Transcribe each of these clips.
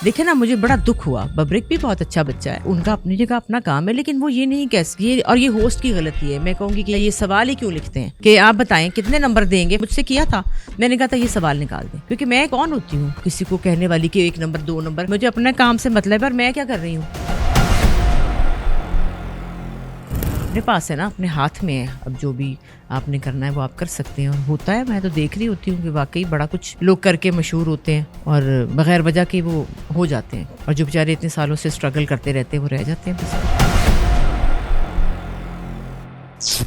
دیکھے نا مجھے بڑا دکھ ہوا. ببرک بھی بہت اچھا بچہ ہے, ان کا اپنی جگہ اپنا کام ہے, لیکن وہ یہ نہیں یہ اور یہ ہوسٹ کی غلطی ہے. میں کہوں گی کہ یہ سوال ہی کیوں لکھتے ہیں کہ آپ بتائیں کتنے نمبر دیں گے. مجھ سے کیا تھا, میں نے کہا تھا یہ سوال نکال دیں, کیونکہ میں کون ہوتی ہوں کسی کو کہنے والی کہ 1 نمبر 2 نمبر. مجھے اپنے کام سے مطلب ہے, اور میں کیا کر رہی ہوں, اپنے پاس ہے نا, اپنے ہاتھ میں ہے. اب جو بھی آپ نے کرنا ہے وہ آپ کر سکتے ہیں, اور ہوتا ہے. میں تو دیکھ رہی ہوتی ہوں کہ واقعی بڑا کچھ لوگ کر کے مشہور ہوتے ہیں اور بغیر وجہ کے وہ ہو جاتے ہیں, اور جو بیچارے اتنے سالوں سے اسٹرگل کرتے رہتے ہیں وہ رہ جاتے ہیں بس.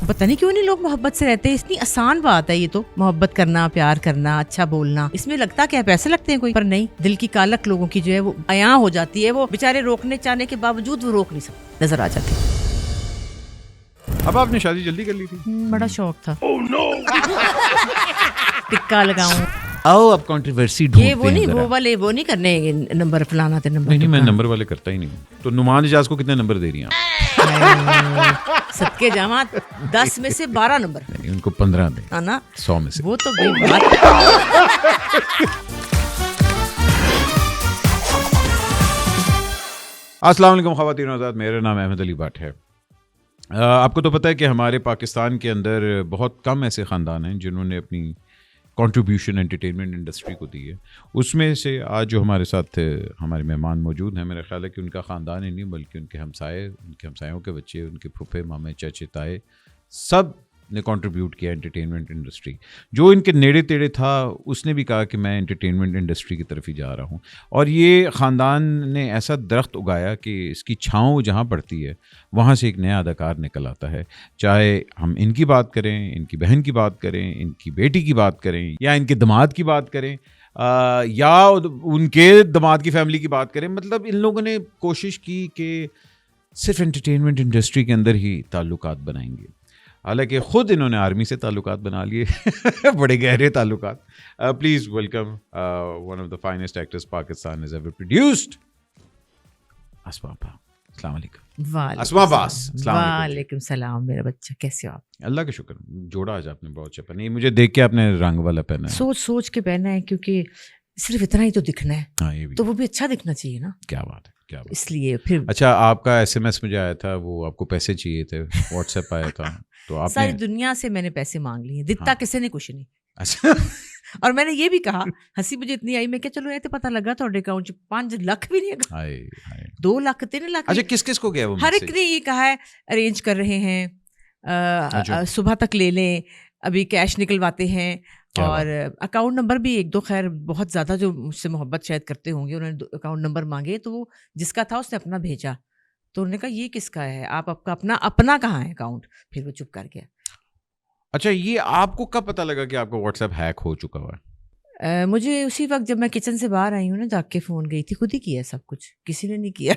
پتہ نہیں کیوں نہیں لوگ محبت سے رہتے ہیں. اتنی آسان بات ہے یہ تو, محبت کرنا, پیار کرنا, اچھا بولنا. اس میں لگتا کیا ہے, پیسے لگتے ہیں کوئی, پر نہیں. دل کی کالک لوگوں کی جو ہے وہ عیاں ہو جاتی ہے. وہ بیچارے روکنے چاہنے کے باوجود وہ روک نہیں سکتے, نظر آ جاتے ہیں. اب آپ نے شادی جلدی کر لی تھی؟ بڑا شوق تھا. ٹکا لگاؤں. آؤ اب کنٹروورسی یہ وہ نہیں, وہ والے وہ نہیں کرنے نمبر فلانا تھے نمبر. نہیں, میں نمبر والے کرتا ہی نہیں ہوں. تو نعمان اجاز کو کتنے نمبر دے رہی ہیں؟ صدقے جامعات 10 میں سے 12 نمبر. ان کو 15 دیں ہے نا, 100 میں سے. وہ تو بڑی بات. السلام علیکم خواتین و حضرات, میرا نام احمد علی بٹ ہے. آپ کو تو پتہ ہے کہ ہمارے پاکستان کے اندر بہت کم ایسے خاندان ہیں جنہوں نے اپنی کنٹریبیوشن انٹرٹینمنٹ انڈسٹری کو دی ہے. اس میں سے آج جو ہمارے ساتھ ہمارے مہمان موجود ہیں, میرا خیال ہے کہ ان کا خاندان ہی نہیں بلکہ ان کے ہمسائے, ان کے ہمسایوں کے بچے, ان کے پھوپھے مامے چاچے تائے, سب نے کنٹریبیوٹ کیا انٹرٹینمنٹ انڈسٹری. جو ان کے نیڑے تیڑے تھا اس نے بھی کہا کہ میں انٹرٹینمنٹ انڈسٹری کی طرف ہی جا رہا ہوں. اور یہ خاندان نے ایسا درخت اگایا کہ اس کی چھاؤں جہاں پڑتی ہے وہاں سے ایک نیا اداکار نکل آتا ہے. چاہے ہم ان کی بات کریں, ان کی بہن کی بات کریں, ان کی بیٹی کی بات کریں, یا ان کے داماد کی بات کریں, یا ان کے داماد کی فیملی کی بات کریں. مطلب ان لوگوں نے کوشش کی کہ صرف انٹرٹینمنٹ انڈسٹری کے اندر ہی تعلقات بنائیں گے. حالانکہ خود انہوں نے آرمی سے تعلقات بنا لیے, بڑے گہرے تعلقات. Please welcome one of the finest actors Pakistan has ever produced, اسما ابا. السلام علیکم. اسما باس. وعلیکم السلام. میرا بچہ کیسے ہو آپ؟ اللہ کا شکر. جوڑا آج آپ نے بہت اچھا پہنا. مجھے دیکھ کے آپ نے رنگ والا پہنا ہے. سوچ سوچ کے پہنا ہے, کیونکہ صرف اتنا ہی تو دکھنا ہے. ہاں, یہ بھی تو وہ بھی اچھا دکھنا چاہیے نا. کیا بات ہے, کیا بات. اس لیے پھر اچھا, آپ کا SMS مجھے آیا تھا, وہ آپ کو پیسے چاہیے تھے, واٹس ایپ آیا تھا, تو آپ ساری دنیا سے میں نے پیسے مانگ لیے, دیتا کسی نے کچھ نہیں. اچھا. اور میں نے یہ بھی کہا, ہنسی مجھے اتنی آئی, میں کہ چلو یہ تو پتہ لگا تو اکاؤنٹ 5 لاکھ بھی نہیں, 2 لاکھ 3 لاکھ. اچھا, کس کس کو گیا وہ؟ ہر ایک نے یہ کہا ہے ارینج کر رہے ہیں, صبح تک لے لیں, ابھی کیش نکلواتے ہیں, اور اکاؤنٹ نمبر بھی 1-2 خیر بہت زیادہ جو مجھ سے محبت شاید کرتے ہوں گے, انہوں نے اکاؤنٹ نمبر مانگے, تو وہ جس کا تھا اس نے اپنا بھیجا. تو انہوں نے کہا یہ کس کا ہے, آپ کا اپنا کہاں ہے اکاؤنٹ. پھر وہ چپ کر گیا. اچھا, یہ آپ کو کب پتا لگا کہ آپ کا واٹس ایپ ہیک ہو چکا ہوا ہے؟ مجھے اسی وقت جب میں کچن سے باہر آئی ہوں نا, جا کے فون گئی تھی, خود ہی کیا سب کچھ, کسی نے نہیں کیا.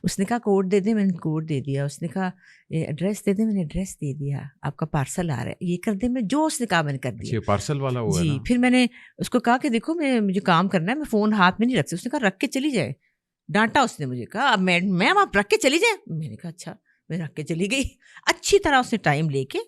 اس نے کہا کوڈ دے دیں, میں نے کوڈ دے دیا. اس نے کہا ایڈریس دے دیں, میں نے ایڈریس دے دیا. آپ کا پارسل آ رہا ہے, یہ کر دیں, میں جو اس نے کہا میں نے کر دیا. پارسل والا ہوا ہے. جی. پھر میں نے اس کو کہا کہ دیکھو مجھے کام کرنا ہے, میں فون ہاتھ میں نہیں رکھ سکتی. اس نے کہا رکھ کے چلی جائے. ڈانٹا اس نے مجھے, کہا میم آپ رکھ کے چلی جائیں. میں نے کہا اچھا, میں رکھ کے چلی گئی اچھی طرح. اس نے ٹائم لے کے,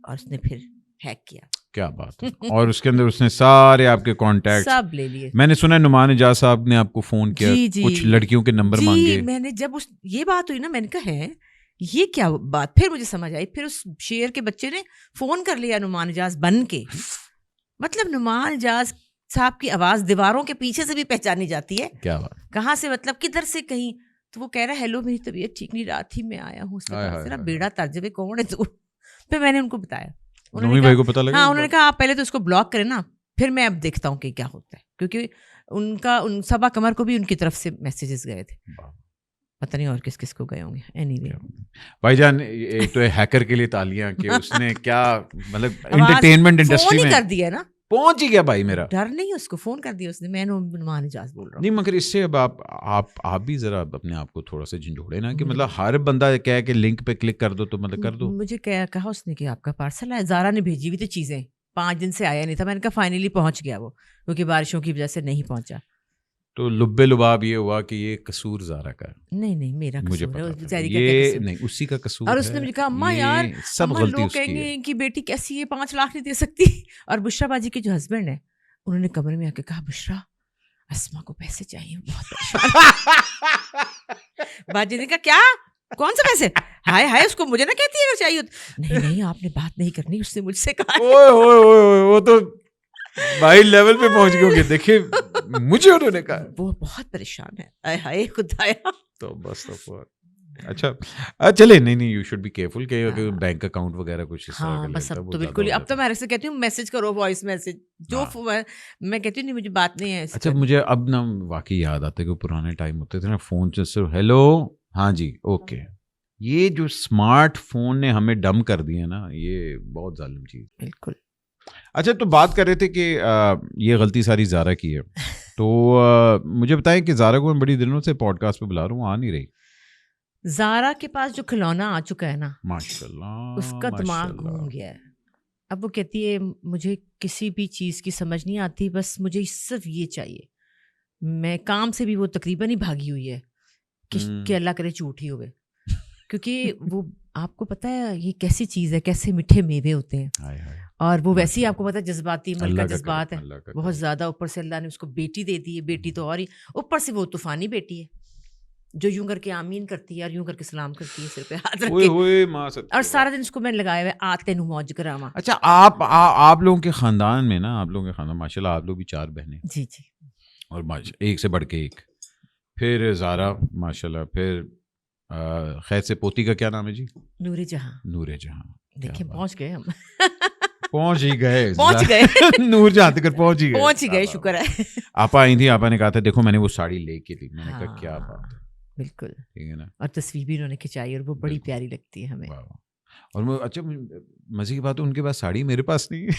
اور اس نے پھر ہیک کیا. کیا بات ہے. اور اس کے اندر اس نے سارے آپ کے کانٹیکٹ سب لے لیے. میں نے سنا نعمان اجاز صاحب نے آپ کو فون کیا, کچھ لڑکیوں کے نمبر مانگے. میں نے جب یہ بات ہوئی نا, میں نے کہا ہے یہ کیا بات. پھر مجھے سمجھ آئی, پھر اس شیر کے بچے نے فون کر لیا نعمان اجاز بن کے. مطلب نعمان اجاز صاحب کی آواز دیواروں کے پیچھے سے بھی پہچانی جاتی ہے. کیا بات, کہاں سے, مطلب کدھر سے کہیں. تو وہ کہہ رہا ہے ہیلو میری طبیعت ٹھیک نہیں, رات ہی میں آیا ہوں. ذرا بیڑا ترجمے کون ہے تو. پھر میں نے ان کو بتایا, ہاں انہوں نے کہا آپ پہلے تو اس کو بلاک کریں نا, پھر میں اب دیکھتا ہوں کہ کیا ہوتا ہے. کیونکہ ان صبا قمر کو بھی ان کی طرف سے میسیجز گئے تھے, پتہ نہیں اور کس کس کو گئے ہوں گے. اینی وے بھائی جان, ایک تو ہیکر کے لیے تالیاں کہ اس نے کیا مطلب انٹرٹینمنٹ انڈسٹری میں کر دیا نا, پہنچ ہی گیا بھائی. میرا ڈر نہیں, اس کو فون کر دیا اس نے, میں نعمان اجاز بول رہا ہوں. نہیں مگر اس سے اب آپ بھی ذرا اپنے آپ کو تھوڑا سا جھنجھوڑے نا, کہ مطلب ہر بندہ کہے کہ لنک پہ کلک کر دو تو مطلب کر دو. مجھے کہا اس نے کہ آپ کا پارسل ہے, زارا نے بھیجی ہوئی تھی چیزیں, 5 دن سے آیا نہیں تھا. میں نے کہا فائنلی پہنچ گیا وہ, کیونکہ بارشوں کی وجہ سے نہیں پہنچا. تو لبے لباب یہ ہوا کہ یہ قصور زارا کا ہے. نہیں میرا قصور ہے, یہ نہیں اسی کا قصور ہے. اور اس نے مجھے کہا اماں یار سب غلطی اس کی ہے, کہیں گے کہ بیٹی کیسی ہے, 5 لاکھ نہیں دے سکتی. اور بشرا باجی کے جو ہسبینڈ ہے, انہوں نے کمرے میں آ کے کہا بشرا اسما کو پیسے چاہیے, بہت باجی نے کہا کیا, کون سے پیسے, ہائے ہائے اس کو مجھے نہ کہتی ہے اگر چاہیے. نہیں آپ نے بات نہیں کرنی, اس نے مجھ سے کہا. وہ تو بھائی لیول پہ پہنچ گئے ہوگے, دیکھیں مجھے انہوں نے کہا. وہ بہت پریشان ہے, ہائے ہائے خدایا. تو بس تو اچھا چلے, نہیں یو شوڈ بی کیئرفل کہ بینک اکاؤنٹ وغیرہ کچھ اس طرح کا. بس اب تو بالکل, اب تو میں سے کہتی ہوں میسج کرو, وائس میسج جو میں کہتی ہوں نہیں مجھے بات نہیں ہے. اچھا مجھے اب نا واقعی یاد آتا ہے کہ پرانے ٹائم ہوتے تھے نا, فون سے صرف ہیلو, ہاں جی اوکے. یہ جو اسمارٹ فون نے ہمیں ڈم کر دیا نا, یہ بہت ظالم چیز. بالکل. اچھا تو بات کر رہے تھے کہ یہ غلطی ساری زارا کی ہے, تو مجھے بتائیں کہ زارا کو میں بڑی دنوں سے پوڈ کاسٹ پہ بلا رہا ہوں, آ نہیں رہی. زارا کے پاس جو کھلونا آ چکا ہے نا, ماشاءاللہ اس کا دماغ گھوم گیا ہے. اب وہ کہتی ہے مجھے کسی بھی چیز کی سمجھ نہیں آتی, بس مجھے صرف یہ چاہیے. میں کام سے بھی وہ تقریباً ہی بھاگی ہوئی ہے کہ اللہ کرے جھوٹ ہی ہوئے, کیونکہ وہ آپ کو پتہ ہے یہ کیسی چیز ہے, کیسے میٹھے میوے ہوتے ہیں. اور وہ ویسے ہی آپ کو پتہ ہے جذباتی ملکہ جذبات ہے بہت زیادہ. اوپر سے اللہ نے اس کو بیٹی دے دی ہے, بیٹی تو اور ہی اوپر سے وہ طوفانی بیٹی ہے جو یوں کر کے آمین کرتی ہے اور یوں کر کے سلام کرتی ہے سر پہ ہاتھ رکھ کے, اور سارا دن اس کو میں نے لگایا ہوا ہے آتے نو موج کراما. اچھا آپ لوگوں کے خاندان میں نا, آپ لوگوں کے خاندان ماشاء اللہ آپ لوگ بھی 4 بہنیں. جی جی. اور ایک سے بڑھ کے ایک, پھر زارا ماشاء اللہ, پھر خیر سے پوتی کا کیا نام ہے جی؟ نور جہاں. نور جہاں. دیکھیں پہنچ گئے ہم, پہنچ ہی گئے نور جہاں تک پہنچ ہی گئے. شکر ہے. آپا آئی تھی, آپا نے کہا تھا دیکھو میں نے وہ ساڑی لے کے لی. میں نے کہا کیا بات ہے. بالکل ٹھیک ہے نا. اور تصویر بھی انہوں نے کھنچائی اور وہ بڑی پیاری لگتی ہے ہمیں. اور اچھا مزے کی بات ہے ان کے پاس ساڑی, میرے پاس نہیں ہے.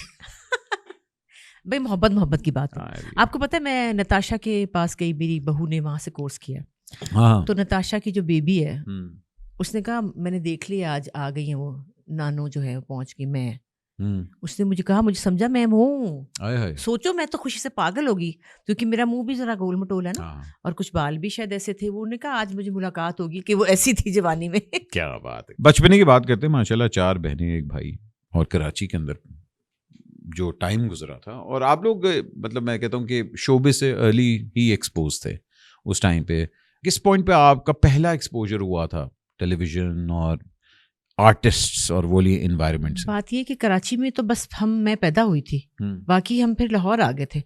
بھائی محبت کی بات ہے. آپ کو پتہ ہے میں نتاشا کے پاس گئی, میری بہو نے وہاں سے کورس کیا, تو نتاشا کی جو بیبی ہے اس نے کہا میں نے دیکھ لیا آج آ گئی ہیں وہ نانو جو ہے پہنچ گئی. میں اس نے مجھے کہا مجھے سمجھا میں ہوں. سوچو میں تو خوشی سے پاگل ہوگی کیونکہ میرا منہ بھی ذرا گول مٹول ہے نا, اور کچھ بال بھی شاید ایسے تھے. وہ نے کہا آج مجھے ملاقات ہوگی کہ وہ ایسی تھی جوانی میں. کیا بات ہے. بچپنے کی بات کرتے ہیں ماشاء اللہ, 4 بہنیں ایک بھائی, اور کراچی کے اندر جو ٹائم گزرا تھا. اور آپ لوگ مطلب میں کہتا ہوں کہ شعبے سے ارلی ہی ایکسپوز تھے اس ٹائم پہ. کس پوائنٹ پہ آپ کا پہلا ایکسپوجر ہوا تھا ٹیلی ویژن اور آرٹسٹس اور وہ انوائرمنٹ سے؟ بات یہ کہ کراچی میں تو بس میں پیدا ہوئی تھی, باقی ہم پھر لاہور آ گئے تھے.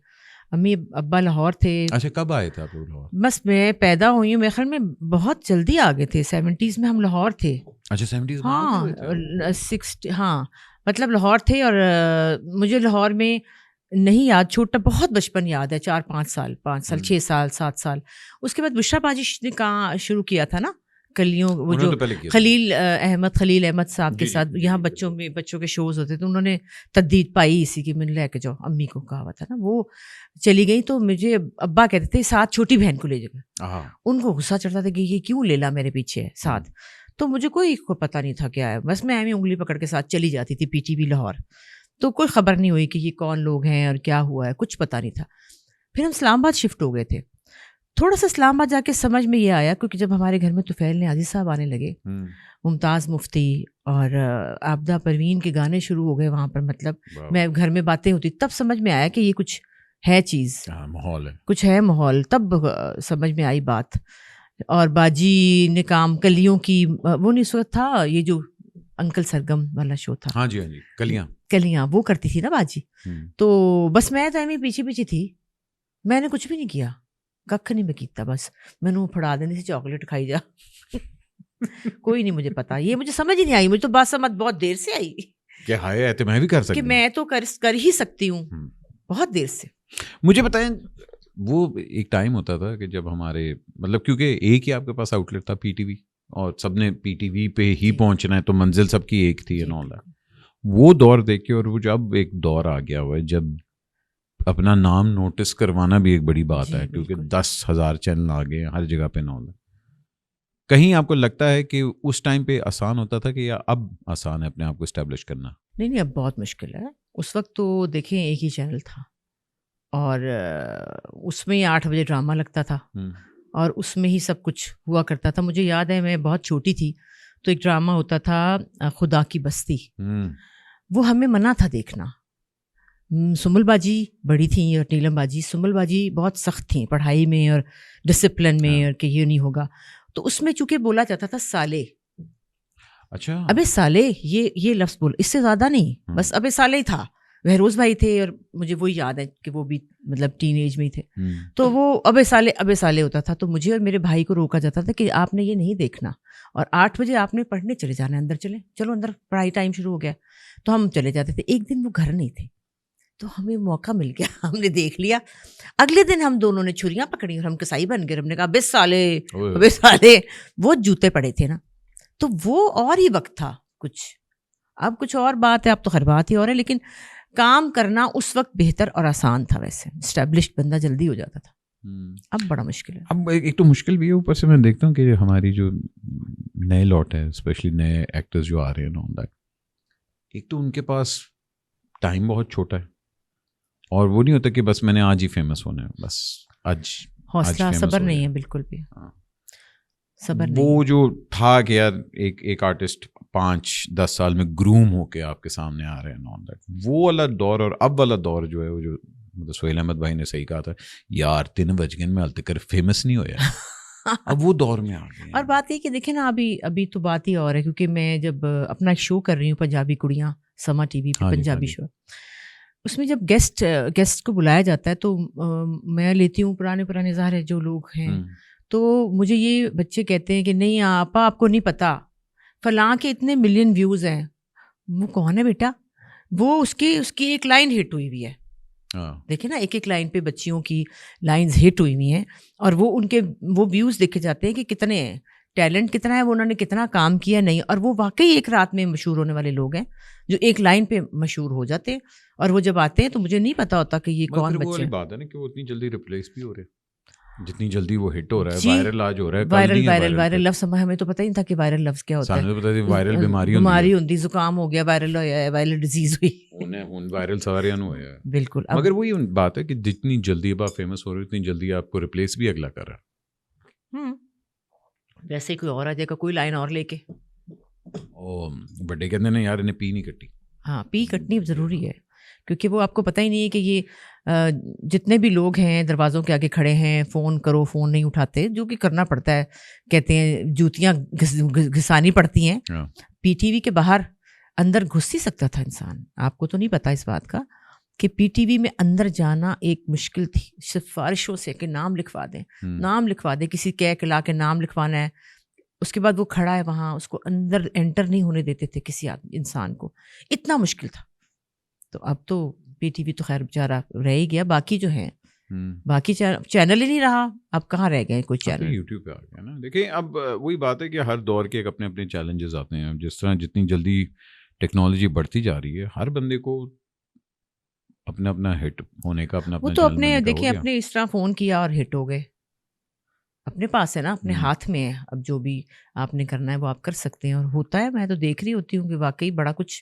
امی ابا لاہور تھے. اچھا کب آئے تھے آپ لوگ لاہور؟ بس میں پیدا ہوئی ہوں میرے خیال میں بہت جلدی آ گئے تھے, 70s میں ہم لاہور تھے. اچھا 70s میں؟ ہاں 60, ہاں مطلب لاہور تھے. اور مجھے لاہور میں نہیں یاد, چھوٹا بہت بچپن یاد ہے, 4-5 سال 6 سال 7 سال. اس کے بعد بشرا باجی نے کہاں شروع کیا تھا نا کلیوں, وہ جو خلیل احمد صاحب کے ساتھ یہاں بچوں کے شوز ہوتے تھے, انہوں نے تجدید پائی اسی کی. میں نے لے کے جاؤ, امی کو کہا ہوا تھا نا, وہ چلی گئی. تو مجھے ابا کہتے تھے ساتھ چھوٹی بہن کو لے جائے. ان کو غصہ چڑھتا تھا کہ یہ کیوں لے لا میرے پیچھے ساتھ. تو مجھے کوئی پتہ نہیں تھا کیا ہے, بس میں انگلی پکڑ کے ساتھ چلی جاتی تھی PTV لاہور. تو کوئی خبر نہیں ہوئی کہ یہ کون لوگ ہیں اور کیا ہوا ہے, کچھ پتہ نہیں تھا. پھر ہم اسلام آباد شفٹ ہو گئے تھے. تھوڑا سا اسلام آباد جا کے سمجھ میں یہ آیا, کیونکہ جب ہمارے گھر میں طفیل نیازی صاحب آنے لگے, ممتاز مفتی اور آبدہ پروین کے گانے شروع ہو گئے وہاں پر, مطلب میں گھر میں باتیں ہوتی, تب سمجھ میں آیا کہ یہ کچھ ہے چیز, ماحول ہے, کچھ ہے ماحول. تب سمجھ میں آئی بات. اور باجی نے کام کلیوں کی, وہ نہیں اس وقت تھا یہ جو انکل سرگم والا شو تھا, ہاں جی کلیاں وہ کرتی تھی نا باجی. تو بس میں تو ایمی پیچھے تھی, میں نے کچھ بھی نہیں کیا, ککھ نہیں میں کیتا, بس میں نے پھڑا دینی تھی چاکلیٹ کھائی جا. کوئی نہیں مجھے پتا, یہ مجھے سمجھ ہی نہیں آئی. مجھے تو بات سمجھ بہت دیر سے آئی کہ ہائے میں بھی کر سکتی, کہ میں تو کر ہی سکتی ہوں, بہت دیر سے. مجھے بتائیں وہ ایک ٹائم ہوتا تھا کہ جب ہمارے مطلب کیونکہ ایک ہی آپ کے پاس آؤٹ لیٹ تھا PTV, اور سب نے PTV پہ ہی پہنچنا ہے, تو منزل سب کی ایک تھی. وہ دور دیکھ کے, اور وہ جب ایک دور آ گیا ہوا ہے جب اپنا نام نوٹس کروانا بھی ایک بڑی بات ہے, کیونکہ 10,000 چینل آ گئے ہر جگہ پہ. کہیں آپ کو لگتا ہے کہ اس ٹائم پہ آسان ہوتا تھا کہ یا اب آسان ہے اپنے آپ کو اسٹیبلش کرنا؟ نہیں اب بہت مشکل ہے. اس وقت تو دیکھیں ایک ہی چینل تھا, اور اس میں 8 بجے ڈرامہ لگتا تھا, اور اس میں ہی سب کچھ ہوا کرتا تھا. مجھے یاد ہے میں بہت چھوٹی تھی تو ایک ڈرامہ ہوتا تھا خدا کی بستی, وہ ہمیں منع تھا دیکھنا. سمل باجی بڑی تھیں اور نیلم باجی. سمل باجی بہت سخت تھیں پڑھائی میں اور ڈسپلن میں, اور کہ یہ نہیں ہوگا. تو اس میں چونکہ بولا جاتا تھا سالے. اچھا, ابے سالے, یہ لفظ بول, اس سے زیادہ نہیں, بس ابے سالے ہی تھا. بہروز بھائی تھے اور مجھے وہی یاد ہے کہ وہ بھی مطلب ٹین ایج میں ہی تھے, تو وہ ابے سالے ہوتا تھا. تو مجھے اور میرے بھائی کو روکا جاتا تھا کہ آپ نے یہ نہیں دیکھنا, اور 8 بجے آپ نے پڑھنے چلے جانا, اندر چلے, چلو اندر پڑھائی ٹائم شروع ہو گیا. تو ہم چلے جاتے تھے. ایک دن وہ گھر نہیں تھے, تو ہمیں موقع مل گیا, ہم نے دیکھ لیا. اگلے دن ہم دونوں نے چھریاں پکڑی اور ہم کسائی بن گئے. ہم نے کہا ابے سالے. وہ جوتے پڑے تھے نا, تو وہ اور ہی وقت تھا کچھ. اب کچھ اور بات ہے, اب تو خیر بات ہی اور ہے, لیکن کام کرنا اس وقت بہتر اور آسان تھا. ویسے اسٹیبلشڈ بندہ جلدی ہو جاتا تھا, اب بڑا مشکل ہے. اب ایک تو مشکل بھی ہے, اوپر سے میں دیکھتا ہوں کہ ہماری جو نئے لوٹ ہے, اسپیشلی نئے ایکٹرز جو آ رہے ہیں, ایک تو ان کے پاس ٹائم بہت چھوٹا ہے, اور وہ نہیں ہوتا کہ بس میں نے آج ہی فیمس ہونا ہے, بس آج حوصلہ صبر نہیں ہے بالکل بھی, صبر نہیں. وہ جو تھا کہ یار ایک آرٹسٹ 5-10 سال میں گروم ہو کے آپ کے سامنے آ رہے ہیں, وہ والا دور اور اب والا دور جو ہے, وہ جو مطلب سہیل احمد بھائی نے صحیح کہا تھا, یار 3 بج گئے میں التکر فیمس نہیں ہویا. اب وہ دور میں آ گئے. اور بات یہ کہ دیکھیں نا, ابھی تو بات ہی اور ہے, کیونکہ میں جب اپنا ایک شو کر رہی ہوں پنجابی کڑیاں, سما ٹی وی پہ پنجابی شو, اس میں جب گیسٹ کو بلایا جاتا ہے تو میں لیتی ہوں پرانے ظاہر ہے جو لوگ ہیں. تو مجھے یہ بچے کہتے ہیں کہ نہیں آپا آپ کو نہیں پتا فلاں کے اتنے ملین ویوز ہیں. وہ کون ہے بیٹا؟ وہ اس کی ایک لائن ہٹ ہوئی ہے. دیکھیں نا, ایک لائن پہ بچیوں کی لائنز ہٹ ہوئی ہوئی ہیں, اور وہ ان کے وہ ویوز دیکھے جاتے ہیں کہ کتنے ہیں, ٹیلنٹ کتنا ہے, وہ انہوں نے کتنا کام کیا نہیں. اور وہ واقعی ایک رات میں مشہور ہونے والے لوگ ہیں جو ایک لائن پہ مشہور ہو جاتے ہیں, اور وہ جب آتے ہیں تو مجھے نہیں پتا ہوتا کہ یہ کون بچے ہیں. بات ہے نا کہ وہ اتنی جلدی ریپلیس بھی ہو رہے, جتنی جلدی وہ ہٹ ہو رہا ہے, جی, وائرل آج ہو رہا ہے. وائرل لفظ ہمیں تو پتہ ہی نہیں تھا کہ وائرل لفظ کیا ہوتا ہے. وائرل بیماری ہوتی, زکام ہو گیا وائرل ہو گیا, وائرل ڈیزیز ہوئی, وائرل سارے ہوا ہے. بالکل. مگر وہی بات ہے کہ جتنی جلدی اب آپ فیمس ہو رہے اتنی جلدی آپ کو ریپلیس بھی اگلا کر رہا ہے. ویسے کوئی اور آ جائے گا, کوئی لائن اور لے کے. بڑے کہتے ہیں یار انہیں پی نہیں کٹی. ہاں, پی کٹنی ضروری ہے, کیونکہ وہ آپ کو پتہ ہی نہیں ہے کہ یہ جتنے بھی لوگ ہیں دروازوں کے آگے کھڑے ہیں, فون کرو فون نہیں اٹھاتے, جو کہ کرنا پڑتا ہے. کہتے ہیں جوتیاں گھسانی پڑتی ہیں. پی ٹی وی کے باہر اندر گھس ہی سکتا تھا انسان. آپ کو تو نہیں پتا اس بات کا کہ پی ٹی وی میں اندر جانا ایک مشکل تھی, سفارشوں سے کہ نام لکھوا دیں, کسی کہہ لا کے نام لکھوانا ہے. اس کے بعد وہ کھڑا ہے وہاں, اس کو اندر انٹر نہیں ہونے دیتے تھے کسی انسان کو, اتنا مشکل تھا. تو اب تو پی ٹی وی تو خیر بیچارہ رہ ہی گیا, باقی جو ہیں باقی چینل ہی نہیں رہا, اب کہاں رہ گئے کوئی چینل, یوٹیوب پہ آ گیا نا. دیکھیں اب وہی بات ہے کہ ہر دور کے اپنے اپنے چیلنجز آتے ہیں. جس طرح جتنی جلدی ٹیکنالوجی بڑھتی جا رہی ہے, ہر بندے کو اپنا ہٹ ہونے کا اپنا وہ تو اپنے دیکھیں اپنے اس طرح فون کیا اور ہٹ ہو گئے. اپنے پاس ہے نا, اپنے ہاتھ میں ہے. اب جو بھی آپ نے کرنا ہے وہ آپ کر سکتے ہیں, اور ہوتا ہے. میں تو دیکھ رہی ہوتی ہوں کہ واقعی بڑا کچھ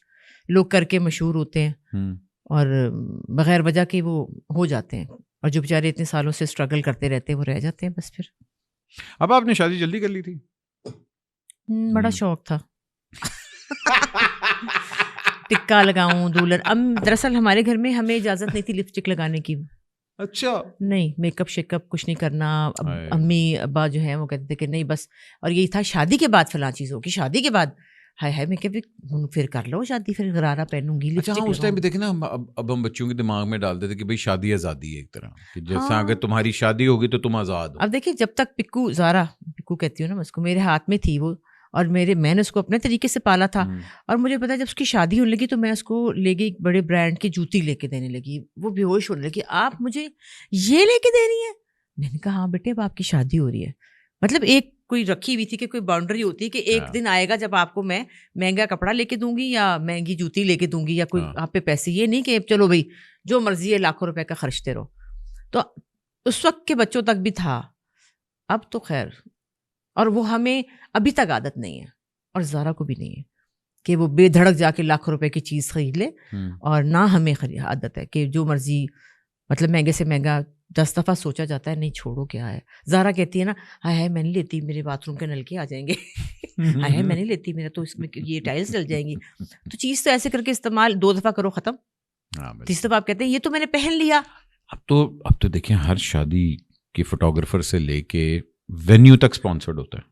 لوگ کر کے مشہور ہوتے ہیں, اور بغیر وجہ کے وہ ہو جاتے ہیں, اور جو بیچارے اتنے سالوں سے اسٹرگل کرتے رہتے ہیں وہ رہ جاتے ہیں بس. پھر اب آپ نے شادی جلدی کر لی تھی؟ بڑا شوق تھا ٹکا لگاؤں دولن. اب دراصل ہمارے گھر میں ہمیں اجازت نہیں تھی لپسٹک لگانے کی. اچھا, نہیں, میک اپ شیک اپ کچھ نہیں کرنا. امی ابا جو ہیں وہ کہتے تھے کہ نہیں بس, اور یہی تھا شادی کے بعد فلاں چیز ہوگی, شادی کے بعد ہائے میں کہ پھر کر لو شادی, پھر غرارہ پہنوں گی. اچھا, اس ٹائم پہ دیکھیں نا, اب ہم بچوں کے دماغ میں ڈال دیتے کہ بھائی شادی آزادی ہے ایک طرح, کہ جیسا اگر تمہاری شادی ہوگی تو تم آزاد ہو. اب دیکھیں جب تک پکو کہتی ہوں نا میں اس کو, میرے ہاتھ میں تھی وہ, اور میں نے اس کو اپنے طریقے سے پالا تھا. اور مجھے پتا جب اس کی شادی ہونے لگی تو میں اس کو لے گئی ایک بڑے برانڈ کی جوتی لے کے دینے لگی. وہ بے ہوش ہونے لگی, آپ مجھے یہ لے کے دینی ہے؟ میں نے کہا ہاں بیٹے اب آپ کی شادی ہو رہی ہے. مطلب ایک کوئی رکھی ہوئی تھی کہ کوئی باؤنڈری ہوتی ہے کہ ایک دن آئے گا جب آپ کو میں مہنگا کپڑا لے کے دوں گی یا مہنگی جوتی لے کے دوں گی یا کوئی آپ پہ پیسے. یہ نہیں کہ چلو بھائی جو مرضی ہے لاکھوں روپے کا خرچتے رہو. تو اس وقت کے بچوں تک بھی تھا, اب تو خیر. اور وہ ہمیں ابھی تک عادت نہیں ہے, اور زارا کو بھی نہیں ہے کہ وہ بے دھڑک جا کے لاکھوں روپے کی چیز خرید لے. اور نہ ہمیں عادت ہے کہ جو مرضی مطلب مہنگے سے مہنگا 10 دفعہ سوچا جاتا ہے نہیں چھوڑو کیا ہے. زارا کہتی ہے نا ہائے میں نہیں لیتی, میرے باتھ روم کے نلکے آ جائیں گے, ہائے میں نہیں لیتی, میرا تو اس میں یہ ٹائلس ڈل جائیں گی. تو چیز تو ایسے کر کے استعمال 2 دفعہ کرو ختم, تیسری دفعہ آپ کہتے ہیں یہ تو میں نے پہن لیا. اب تو دیکھیں ہر شادی کے فوٹوگرافر سے لے کے وینیو تک اسپانسرڈ ہوتا ہے,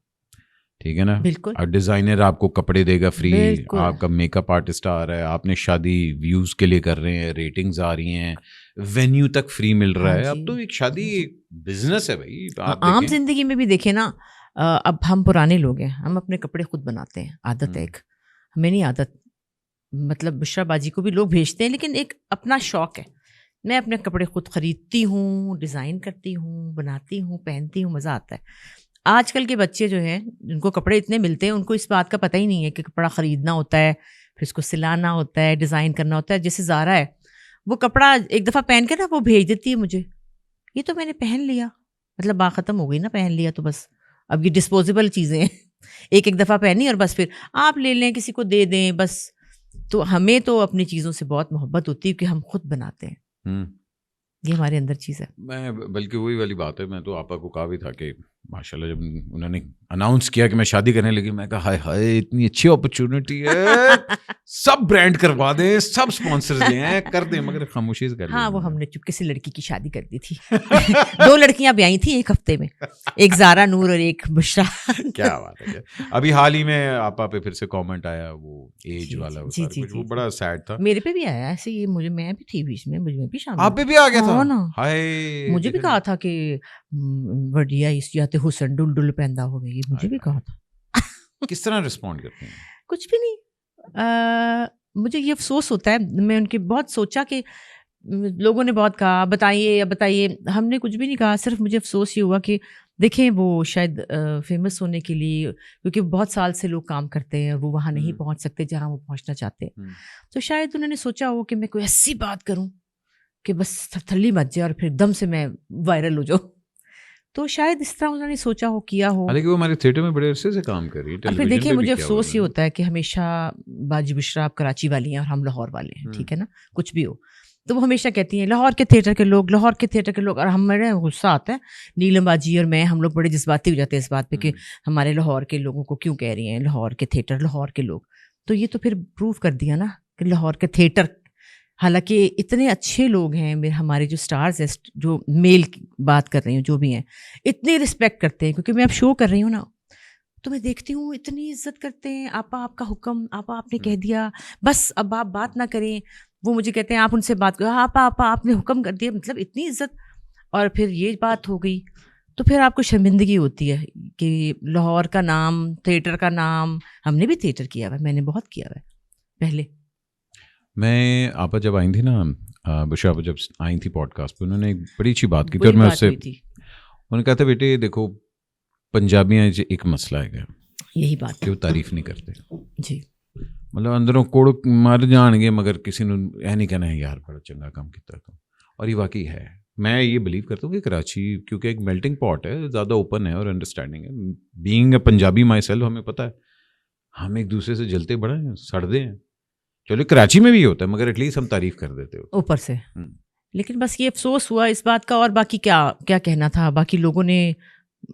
ٹھیک ہے نا. بالکل. اور ڈیزائنر آپ کو کپڑے دے گا فری, آپ کا میک اپ آرٹسٹ آ رہا ہے, آپ نے شادی ویوز کے لیے کر رہے ہیں, ریٹنگز آ رہی ہیں, وینیو تک فری مل رہا ہے. اب تو ایک شادی بزنس ہے بھائی. عام زندگی میں بھی دیکھیں نا, اب ہم پرانے لوگ ہیں, ہم اپنے کپڑے خود بناتے ہیں, عادت ہے ایک, ہمیں نہیں عادت, مطلب بشرا باجی کو بھی لوگ بھیجتے ہیں, لیکن ایک اپنا شوق ہے. میں اپنے کپڑے خود خریدتی ہوں, ڈیزائن کرتی ہوں, بناتی ہوں, پہنتی ہوں, مزہ آتا ہے. آج کل کے بچے جو ہیں جن کو کپڑے اتنے ملتے ہیں, ان کو اس بات کا پتہ ہی نہیں ہے کہ کپڑا خریدنا ہوتا ہے, پھر اس کو سلانا ہوتا ہے, ڈیزائن کرنا ہوتا ہے. جیسے زارا ہے, وہ کپڑا ایک دفعہ پہن کے نا وہ بھیج دیتی ہے مجھے, یہ تو میں نے پہن لیا, مطلب بات ختم ہو گئی نا, پہن لیا تو بس. اب یہ ڈسپوزیبل چیزیں ہیں, ایک دفعہ پہنی اور بس پھر آپ لے لیں, کسی کو دے دیں بس. تو ہمیں تو اپنی چیزوں سے بہت محبت ہوتی ہے کہ ہم خود بناتے ہیں, یہ ہمارے اندر چیز ہے. میں بلکہ وہی والی بات ہے, میں تو آپا کو کہا بھی تھا کہ ماشاء اللہ جب انہوں نے اناؤنس کیا کہ میں شادی کرنے لگی, میں کہا ہائے ہائے اتنی اچھی اپرچونٹی ہے, سب برانڈ کروا دیں, سب اسپانسرز لے آئیں, کر دیں, مگر خاموشی سے کر لیں. ہاں وہ ہم نے چپکے سے لڑکی کی شادی کر دی تھی. 2 لڑکیاں بیائی تھیں ایک ہفتے میں, ایک زارا نور اور ایک بشرا. کیا بات ہے. ابھی حال ہی میں آپا پہ پھر سے کامنٹ آیا, وہ ایج والا, وہ بڑا سیڈ تھا. میرے پہ بھی آیا ایسے, یہ مجھے, میں بھی تھی بیچ میں, مجھے بھی شامل, آپ پہ بھی آ گیا تھا نا. ہائے, مجھے بھی کہا تھا کہ وڈیا اس جاتے حسن ڈل ڈل پہندا ہو گئی, مجھے بھی کہا تھا. کس طرح رسپونڈ کرتے ہیں؟ کچھ بھی نہیں. مجھے یہ افسوس ہوتا ہے, میں ان کے بہت سوچا کہ لوگوں نے بہت کہا بتائیے بتائیے, ہم نے کچھ بھی نہیں کہا. صرف مجھے افسوس یہ ہوا کہ دیکھیں وہ شاید فیمس ہونے کے لیے, کیونکہ بہت سال سے لوگ کام کرتے ہیں, وہ وہاں نہیں پہنچ سکتے جہاں وہ پہنچنا چاہتے ہیں, تو شاید انہوں نے سوچا ہو کہ میں کوئی ایسی بات کروں کہ بس تھلی مچ جائے اور پھر دم سے میں وائرل ہو جاؤں. تو شاید اس طرح انہوں نے سوچا ہو, کیا ہو. حالانکہ وہ ہمارے تھیٹر میں بڑے عرصے سے کام کر رہی ہے. پھر دیکھیے مجھے افسوس یہ ہوتا ہے کہ ہمیشہ باجی بشرا آپ کراچی والی ہیں اور ہم لاہور والے ہیں, ٹھیک ہے نا, کچھ بھی ہو تو وہ ہمیشہ کہتی ہیں لاہور کے تھیٹر کے لوگ, لاہور کے تھیٹر کے لوگ. اور ہمارے غصہ آتا ہے, نیلم باجی اور میں, ہم لوگ بڑے جذباتی ہو جاتے ہیں اس بات پہ کہ ہمارے لاہور کے لوگوں کو کیوں کہہ رہی ہیں لاہور کے تھیٹر, لاہور کے لوگ. تو یہ تو پھر پروف کر دیا نا کہ لاہور کے تھیٹر, حالانکہ اتنے اچھے لوگ ہیں ہمارے جو سٹارز ہیں, جو میل کی بات کر رہی ہوں جو بھی ہیں, اتنی رسپیکٹ کرتے ہیں. کیونکہ میں اب شو کر رہی ہوں نا, تو میں دیکھتی ہوں اتنی عزت کرتے ہیں. آپا آپ کا حکم, آپا آپ نے کہہ دیا, بس اب آپ بات نہ کریں. وہ مجھے کہتے ہیں آپ ان سے بات کرو, آپا آپا آپ نے حکم کر دیا, مطلب اتنی عزت. اور پھر یہ بات ہو گئی تو پھر آپ کو شرمندگی ہوتی ہے کہ لاہور کا نام, تھیٹر کا نام, ہم نے بھی تھیٹر کیا ہوا ہے, میں نے بہت کیا ہوا ہے پہلے. میں آپا جب آئی تھی نا, بشرا جب آئی تھی پوڈ کاسٹ پہ, انہوں نے ایک بڑی اچھی بات کی تھی, اور میں اس سے انہوں نے کہا تھا بیٹے دیکھو پنجابیاں ایک مسئلہ ہے یہی بات کہ وہ تعریف نہیں کرتے جی, مطلب اندروں کوڑ مر جان گے مگر کسی نے یہ نہیں کہنا ہے یار بڑا چنگا کام کیا تو. اور یہ واقعی ہے. میں یہ بلیو کرتا ہوں کہ کراچی کیونکہ ایک میلٹنگ پاٹ ہے, زیادہ اوپن ہے اور انڈرسٹینڈنگ ہے. Being a Punjabi my self, ہمیں پتہ ہے ہم ایک دوسرے سے جلتے بڑے ہیں, سڑتے ہیں. چلو کراچی میں بھی ہوتا ہے مگر ایٹ لیسٹ ہم تعریف کر دیتے ہو اوپر سے. لیکن بس یہ افسوس ہوا اس بات کا, اور باقی کیا کہنا تھا. باقی لوگوں نے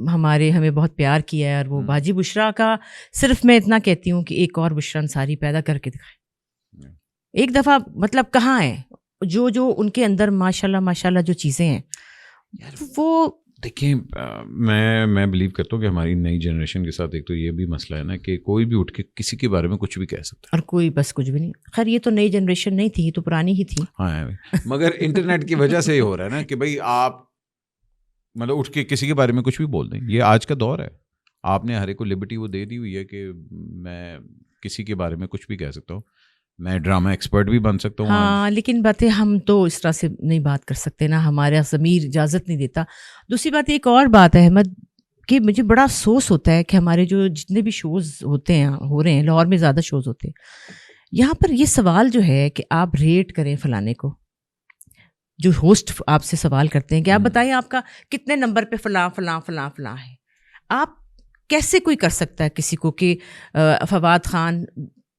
ہمیں بہت پیار کیا ہے, اور وہ باجی بشرا کا صرف میں اتنا کہتی ہوں کہ ایک اور بشرا انصاری پیدا کر کے دکھائے ایک دفعہ. مطلب کہاں ہے جو ان کے اندر ماشاء اللہ جو چیزیں ہیں وہ. دیکھیں میں بلیو کرتا ہوں کہ ہماری نئی جنریشن کے ساتھ ایک تو یہ بھی مسئلہ ہے نا کہ کوئی بھی اٹھ کے کسی کے بارے میں کچھ بھی کہہ سکتا ہے, اور کوئی بس کچھ بھی نہیں. خیر یہ تو نئی جنریشن نہیں تھی, یہ تو پرانی ہی تھی. ہاں مگر انٹرنیٹ کی وجہ سے یہ ہو رہا ہے نا کہ بھائی آپ مطلب اٹھ کے کسی کے بارے میں کچھ بھی بول دیں. یہ آج کا دور ہے, آپ نے ہر ایک کو لبرٹی وہ دے دی ہوئی ہے کہ میں کسی کے بارے میں کچھ بھی کہہ سکتا ہوں, میں ڈرامہ ایکسپرٹ بھی بن سکتا ہوں. ہاں لیکن باتیں ہم تو اس طرح سے نہیں بات کر سکتے نا, ہمارا ضمیر اجازت نہیں دیتا. دوسری بات ایک اور بات ہے احمد کہ مجھے بڑا افسوس ہوتا ہے کہ ہمارے جو جتنے بھی شوز ہوتے ہیں, ہو رہے ہیں لاہور میں زیادہ شوز ہوتے ہیں, یہاں پر یہ سوال جو ہے کہ آپ ریٹ کریں فلانے کو, جو ہوسٹ آپ سے سوال کرتے ہیں کہ آپ بتائیں آپ کا کتنے نمبر پہ فلاں فلاں فلاں فلاں ہے. آپ کیسے کوئی کر سکتا ہے کسی کو کہ فواد خان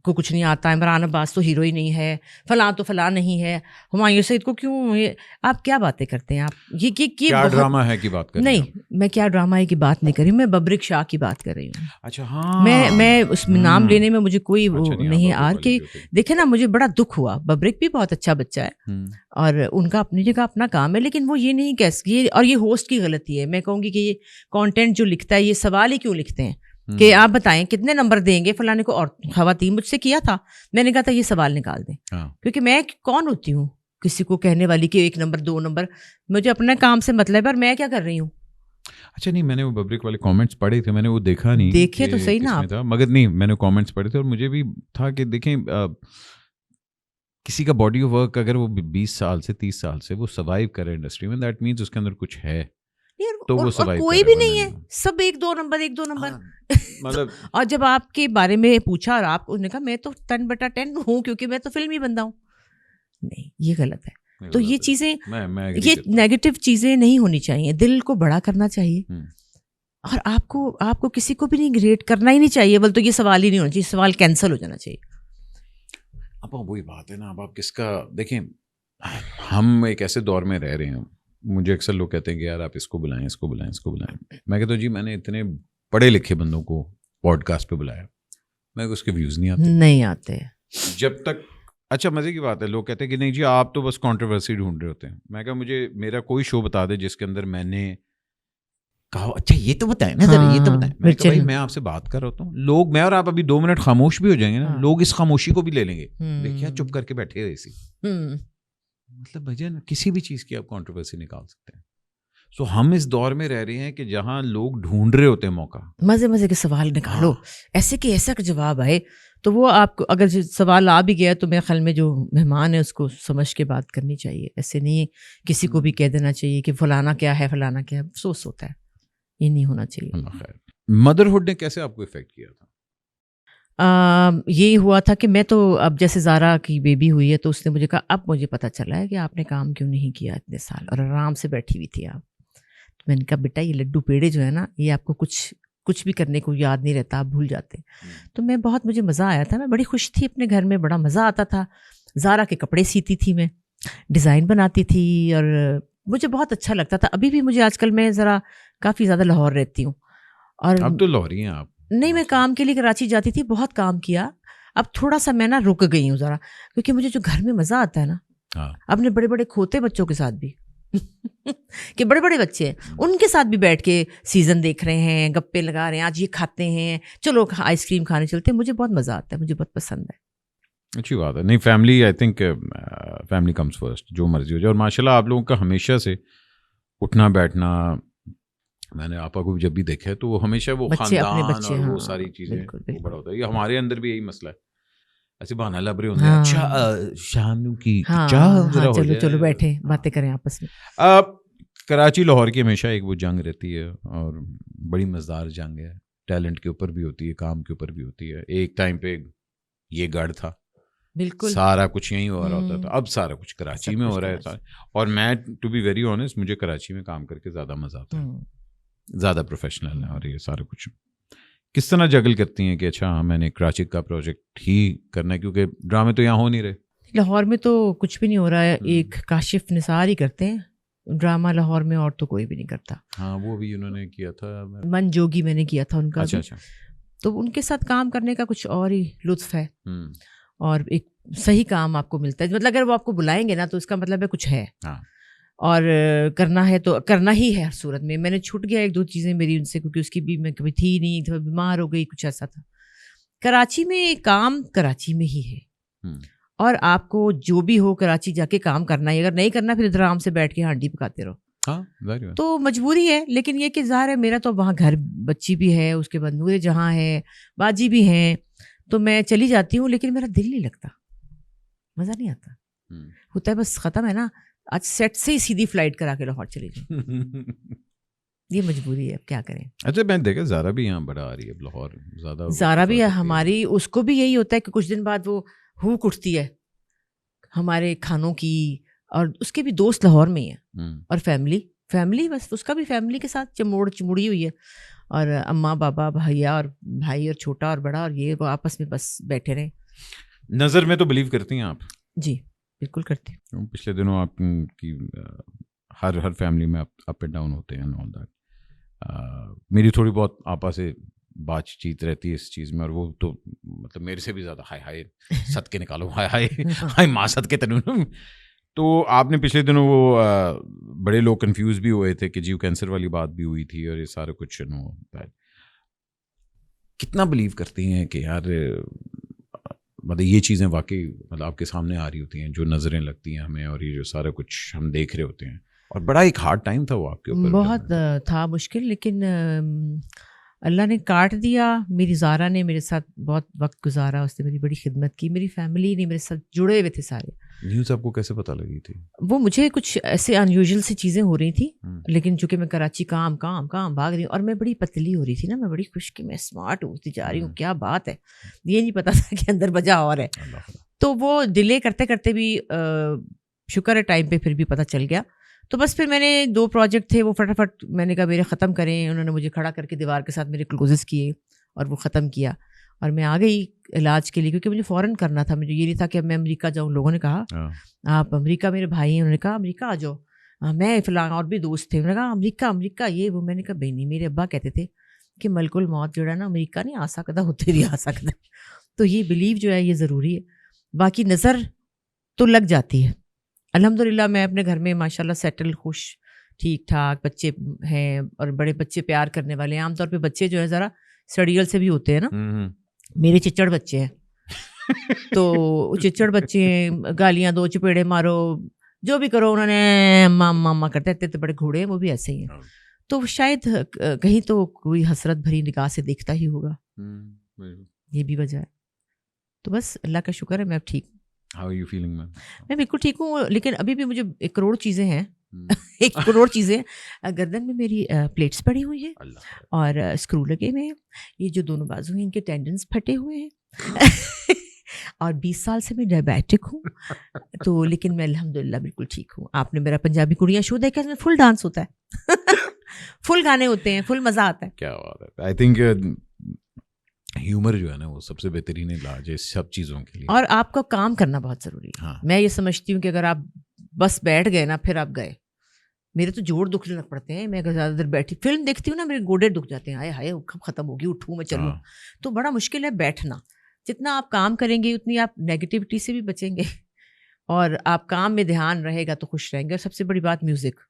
کو کچھ نہیں آتا, عمران عباس تو ہیرو ہی نہیں ہے, فلاں تو فلاں نہیں ہے, ہمایوں سعید کو کیوں, آپ کیا باتیں کرتے ہیں آپ, یہ کیا ڈرامہ ہے کی بات کر رہی ہیں؟ نہیں, میں کیا ڈرامہ ہے کی بات نہیں کر رہی, میں ببرک شاہ کی بات کر رہی ہوں. اچھا ہاں, میں اس میں نام لینے میں مجھے کوئی وہ نہیں آ کہ دیکھے نا, مجھے بڑا دکھ ہوا. ببرک بھی بہت اچھا بچہ ہے اور ان کا اپنی جگہ اپنا کام ہے, لیکن وہ یہ نہیں کہ اور یہ ہوسٹ کی غلطی ہے. میں کہوں گی کہ یہ کانٹینٹ جو لکھتا ہے یہ سوال ہی کیوں لکھتے ہیں کہ آپ بتائیں کتنے نمبر دیں گے فلانے کو. اور خواتین مجھ سے کیا تھا, میں نے کہا تھا یہ سوال نکال دیں, کیونکہ میں کون ہوتی ہوں کسی کو کہنے والی کہ 1 نمبر 2 نمبر, مجھے اپنے کام سے مطلب ہے, اور میں کیا کر رہی ہوں. اچھا نہیں, میں نے وہ ببرک والے کامنٹس پڑھے تھے, میں نے وہ دیکھا نہیں, دیکھے تو صحیح نا آپ, مگر نہیں میں نے کامنٹس پڑھے تھے اور مجھے بھی تھا کہ دیکھیں کسی کا باڈی آف ورک اگر وہ 20 سال سے 30 سال سے وہ سروائیو کرے انڈسٹری میں, دیٹ مینس اس کے اندر کچھ ہے. تو وہ کوئی بھی نہیں ہے, سب 1-2 نمبر مطلب. اور جب آپ کے بارے میں پوچھا اور آپ نے کہا میں تو 10/10 ہوں کیونکہ میں تو فلمی بندہ ہوں, نہیں یہ غلط ہے. تو یہ چیزیں, یہ نیگیٹو چیزیں نہیں ہونی چاہیے, دل کو بڑا کرنا چاہیے, اور آپ کو کسی کو بھی نہیں گریٹ کرنا ہی نہیں چاہیے. بول تو یہ سوال ہی نہیں ہونا چاہیے, سوال کینسل ہو جانا چاہیے. اب وہی بات ہے نا, اب آپ کس کا دیکھیں, ہم ایک ایسے دور میں رہ رہے ہیں. مجھے اکثر لوگ کہتے ہیں کہ یار آپ اس کو بلائیں, اس کو بلائیں, اس کو بلائیں. میں کہتا ہوں جی میں نے اتنے پڑھے لکھے بندوں کو پوڈ کاسٹ پہ بلایا, میں اس کے ویوز نہیں آتے جب تک. اچھا مزے کی بات ہے, لوگ کہتے ہیں کہ نہیں جی آپ تو بس کنٹروورسی ڈھونڈ رہے ہوتے ہیں. میں کہا مجھے میرا کوئی شو بتا دے جس کے اندر میں نے کہا اچھا یہ تو بتائیں نا ذرا, یہ تو بتائیں. میں کہا بھائی میں آپ سے بات کر رہا ہوتا ہوں, لوگ میں اور آپ ابھی 2 منٹ خاموش بھی ہو جائیں گے نا, لوگ اس خاموشی کو بھی لے لیں گے. دیکھیے چپ کر کے بیٹھے رہے سی, مطلب بھائی نا کسی بھی چیز کی آپ کنٹروورسی نکال سکتے ہیں. سو ہم اس دور میں رہ رہے ہیں کہ جہاں لوگ ڈھونڈ رہے ہوتے ہیں موقع, مزے کے سوال نکالو, ایسے کہ ایسا جواب آئے. تو وہ آپ کو اگر سوال آ بھی گیا تو میرے خیال میں جو مہمان ہے اس کو سمجھ کے بات کرنی چاہیے. ایسے نہیں کسی کو بھی کہہ دینا چاہیے کہ فلانا کیا ہے فلانا کیا ہے, افسوس ہوتا ہے, یہ نہیں ہونا چاہیے. مدرہڈ نے کیسے آپ کو افیکٹ کیا تھا؟ یہی ہوا تھا کہ میں تو اب جیسے زارا کی بیبی ہوئی ہے تو اس نے مجھے کہا اب مجھے پتہ چلا ہے کہ آپ نے کام کیوں نہیں کیا اتنے سال اور آرام سے بیٹھی ہوئی تھی آپ. تو میں نے کہا بیٹا یہ لڈو پیڑے جو ہے نا یہ آپ کو کچھ بھی کرنے کو یاد نہیں رہتا, آپ بھول جاتے. تو میں مجھے مزہ آیا تھا, میں بڑی خوش تھی اپنے گھر میں, بڑا مزہ آتا تھا. زارا کے کپڑے سیتی تھی, میں ڈیزائن بناتی تھی اور مجھے بہت اچھا لگتا تھا. ابھی بھی مجھے آج کل میں ذرا کافی زیادہ لاہور رہتی ہوں. اور اب تو لاہوری ہیں آپ؟ نہیں, میں کام کے لیے کراچی جاتی تھی, بہت کام کیا. اب تھوڑا سا میں نا رک گئی ہوں ذرا, کیونکہ مجھے جو گھر میں مزہ آتا ہے نا اپنے بڑے بڑے کھوتے بچوں کے ساتھ بھی کہ بڑے بڑے بچے ہیں ان کے ساتھ بھی بیٹھ کے سیزن دیکھ رہے ہیں, گپے لگا رہے ہیں, آج یہ کھاتے ہیں, چلو آئس کریم کھانے چلتے ہیں. مجھے بہت مزہ آتا ہے, مجھے بہت پسند ہے. اچھی بات ہے. نہیں family, I think family comes first, جو مرضی ہو جائے. اور ماشاء اللہ آپ لوگوں کا ہمیشہ سے اٹھنا بیٹھنا, میں نے آپا کو جب بھی دیکھا ہے تو وہ ہمیشہ وہ خاندان اور وہ ساری چیزیں بڑا ہوتا ہے. یہ ہمارے اندر بھی یہی مسئلہ ہے, ایسے بہانا لب رہے ہوتے ہیں اچھا شام کی چلو بیٹھے باتیں کریں آپس میں. کراچی لاہور کی ہمیشہ ایک وہ جنگ رہتی ہے اور بڑی مزدار جنگ ہے, ٹیلنٹ کے اوپر بھی ہوتی ہے, کام کے اوپر بھی ہوتی ہے. ایک ٹائم پہ یہ گڑھ تھا, بالکل سارا کچھ یہیں ہو رہا ہوتا تھا, اب سارا کچھ کراچی میں ہو رہا ہے. اور میں ٹو بی ویری آنیسٹ مجھے کراچی میں کام کر کے زیادہ مزہ آتا ہے, زیادہ پروفیشنل ہے. اور یہ سارا کچھ کس طرح جگل کرتی ہیں کہ اچھا میں نے کراچی کا پروجیکٹ ہی کرنا ہے کیونکہ ڈرامے تو یہاں ہو نہیں رہے؟ لاہور میں تو کچھ بھی نہیں ہو رہا ہے, ایک کاشف نثار ہی کرتے ہیں ڈرامہ لاہور میں, اور تو کوئی بھی نہیں کرتا. ہاں وہ بھی انہوں نے کیا تھا, من جوگی میں نے کیا تھا ان کا. اچھا. تو ان کے ساتھ کام کرنے کا کچھ اور ہی لطف ہے, اور ایک صحیح کام آپ کو ملتا ہے. مطلب اگر وہ آپ کو بلائیں گے نا تو اس کا مطلب ہے کچھ ہے, اور کرنا ہے تو کرنا ہی ہے ہر صورت میں. میں نے چھوٹ گیا 1-2 چیزیں میری ان سے, کیونکہ اس کی بھی میں کبھی تھی نہیں, بیمار ہو گئی, کچھ ایسا تھا. کراچی میں کام کراچی میں ہی ہے, اور آپ کو جو بھی ہو کراچی جا کے کام کرنا ہے. اگر نہیں کرنا پھر ادھر آرام سے بیٹھ کے ہانڈی پکاتے رہو, تو مجبوری ہے. لیکن یہ کہ ظاہر ہے میرا تو وہاں گھر بچی بھی ہے, اس کے بعد نور جہاں ہے, باجی بھی ہیں, تو میں چلی جاتی ہوں. لیکن میرا دل نہیں لگتا, مزہ نہیں آتا. ہوتا ہے بس ختم ہے نا, آج سیٹ سے ہی سیدھی فلائٹ کرا کے لاہور چلی جائیں. یہ مجبوری ہے, اب کیا کریں. اچھا میں دیکھا زارا بھی یہاں بڑا آ رہی ہے لاہور, زیادہ زارا بھی ہے ہماری, اس کو بھی یہی ہوتا ہے کہ کچھ دن بعد وہ ہوک اٹھتی ہے ہمارے کھانوں کی, اور اس کے بھی دوست لاہور میں ہی ہیں, اور فیملی بس اس کا بھی فیملی کے ساتھ چمڑی ہوئی ہے, اور اماں بابا بھیا اور بھائی اور چھوٹا اور بڑا, اور یہ وہ آپس میں بس بیٹھے رہیں. نظر میں تو بلیو کرتی ہیں آپ؟ جی بالکل کرتی ہوں. پچھلے دنوں آپ کی ہر فیملی میں اپ اینڈ ڈاؤن ہوتے ہیں آل دیٹ. میری تھوڑی بہت آپا سے بات چیت رہتی ہے اس چیز میں, اور وہ تو مطلب میرے سے بھی زیادہ ہائے ہائے ست کے نکالو, ہائے ہائے ہائے ماں ست کے تنو. تو آپ نے پچھلے دنوں وہ بڑے لوگ کنفیوز بھی ہوئے تھے کہ جیو کینسر والی بات بھی ہوئی تھی, اور یہ سارا کچھ کتنا بلیو کرتی ہیں کہ یار مطلب یہ چیزیں واقعی مطلب آپ کے سامنے آ رہی ہوتی ہیں جو نظریں لگتی ہیں ہمیں, اور یہ جو سارا کچھ ہم دیکھ رہے ہوتے ہیں, اور بڑا ایک ہارڈ ٹائم تھا وہ آپ کے اوپر؟ بہت تھا مشکل, لیکن اللہ نے کاٹ دیا. میری زارا نے میرے ساتھ بہت وقت گزارا, اس نے میری بڑی خدمت کی, میری فیملی نے میرے ساتھ جڑے ہوئے تھے سارے. نیوز آپ کو کیسے پتہ لگی تھی؟ وہ مجھے کچھ ایسے انیوژل سی چیزیں ہو رہی تھیں, لیکن چونکہ میں کراچی کام بھاگ رہی ہوں, اور میں بڑی پتلی ہو رہی تھی نا, میں بڑی خوش کہ میں اسمارٹ ہوتی جا رہی ہوں, کیا بات ہے, یہ نہیں پتا تھا کہ اندر وجہ اور ہے. تو وہ ڈیلے کرتے کرتے بھی شکر ہے ٹائم پہ پھر بھی پتہ چل گیا. تو بس پھر میں نے 2 پروجیکٹ تھے وہ فٹافٹ میں نے کہا میرے ختم کریں. انہوں نے مجھے کھڑا کر کے دیوار کے ساتھ میرے کلوزز کیے اور وہ ختم کیا, اور میں آ گئی علاج کے لیے, کیونکہ مجھے فوراً کرنا تھا. مجھے یہ نہیں تھا کہ میں امریکہ جاؤں. لوگوں نے کہا آپ امریکہ, میرے بھائی ہیں, انہوں نے کہا امریکہ آ جاؤ, میں فلاں اور بھی دوست تھے, انہوں نے کہا امریکہ یہ وہ. میں نے کہا بھائی نہیں, میرے ابا کہتے تھے کہ ملک الموت جو ہے نا امریکہ نہیں آ سکتا, ہوتے نہیں آ سکتا. تو یہ بلیو جو ہے یہ ضروری ہے. باقی نظر تو لگ جاتی ہے. الحمد للہ میں اپنے گھر میں ماشاء اللہ سیٹل, خوش, ٹھیک ٹھاک, بچے ہیں, اور بڑے بچے پیار کرنے والے ہیں. عام طور پہ بچے جو ہے ذرا سڑیل سے بھی ہوتے ہیں نا, میرے چچڑ بچے ہیں. تو چچڑ بچے ہیں, گالیاں دو, چپیڑے مارو, جو بھی کرو, انہوں نے ماما کرتے رہتے. بڑے گھوڑے ہیں, وہ بھی ایسے ہی ہیں. تو شاید کہیں تو کوئی حسرت بھری نگاہ سے دیکھتا ہی ہوگا, یہ بھی وجہ ہے. تو بس اللہ کا شکر ہے میں اب ٹھیک ہوں. How are you feeling, ma'am? میں بالکل ٹھیک ہوں, لیکن ابھی بھی مجھے 1 کروڑ چیزیں ہیں. 1 کروڑ چیزیں. گردن میں میری پلیٹس پڑی ہوئی ہیں, اور اسکرو لگے ہوئے ہیں. یہ جو دونوں بازو ہیں ان کے ٹینڈنس پھٹے ہوئے ہیں. اور 20 سال سے میں ڈائبیٹک ہوں. تو لیکن میں الحمدللہ بالکل ٹھیک ہوں. آپ نے میرا پنجابی کڑیاں شو دیکھا, اس میں فل ڈانس ہوتا ہے, فل گانے ہوتے ہیں, فل مزہ آتا ہے. کیا بات ہے. آئی تھنک ہیومر جو ہے نا وہ سب سے بہترین علاج ہے سب چیزوں کے لیے. اور آپ کو کام کرنا بہت ضروری ہے. میں یہ سمجھتی ہوں کہ اگر آپ بس بیٹھ گئے نا, پھر آپ گئے. میرے تو جوڑ دکھنے لگ پڑتے ہیں, میں اگر زیادہ دیر بیٹھی فلم دیکھتی ہوں نا, میرے گوڑے دکھ جاتے ہیں. ہائے کب ختم ہوگی, اٹھوں میں چلوں. تو بڑا مشکل ہے بیٹھنا. جتنا آپ کام کریں گے اتنی آپ نیگیٹیوٹی سے بھی بچیں گے, اور آپ کام میں دھیان رہے گا تو خوش رہیں گے. اور سب سے بڑی بات میوزک,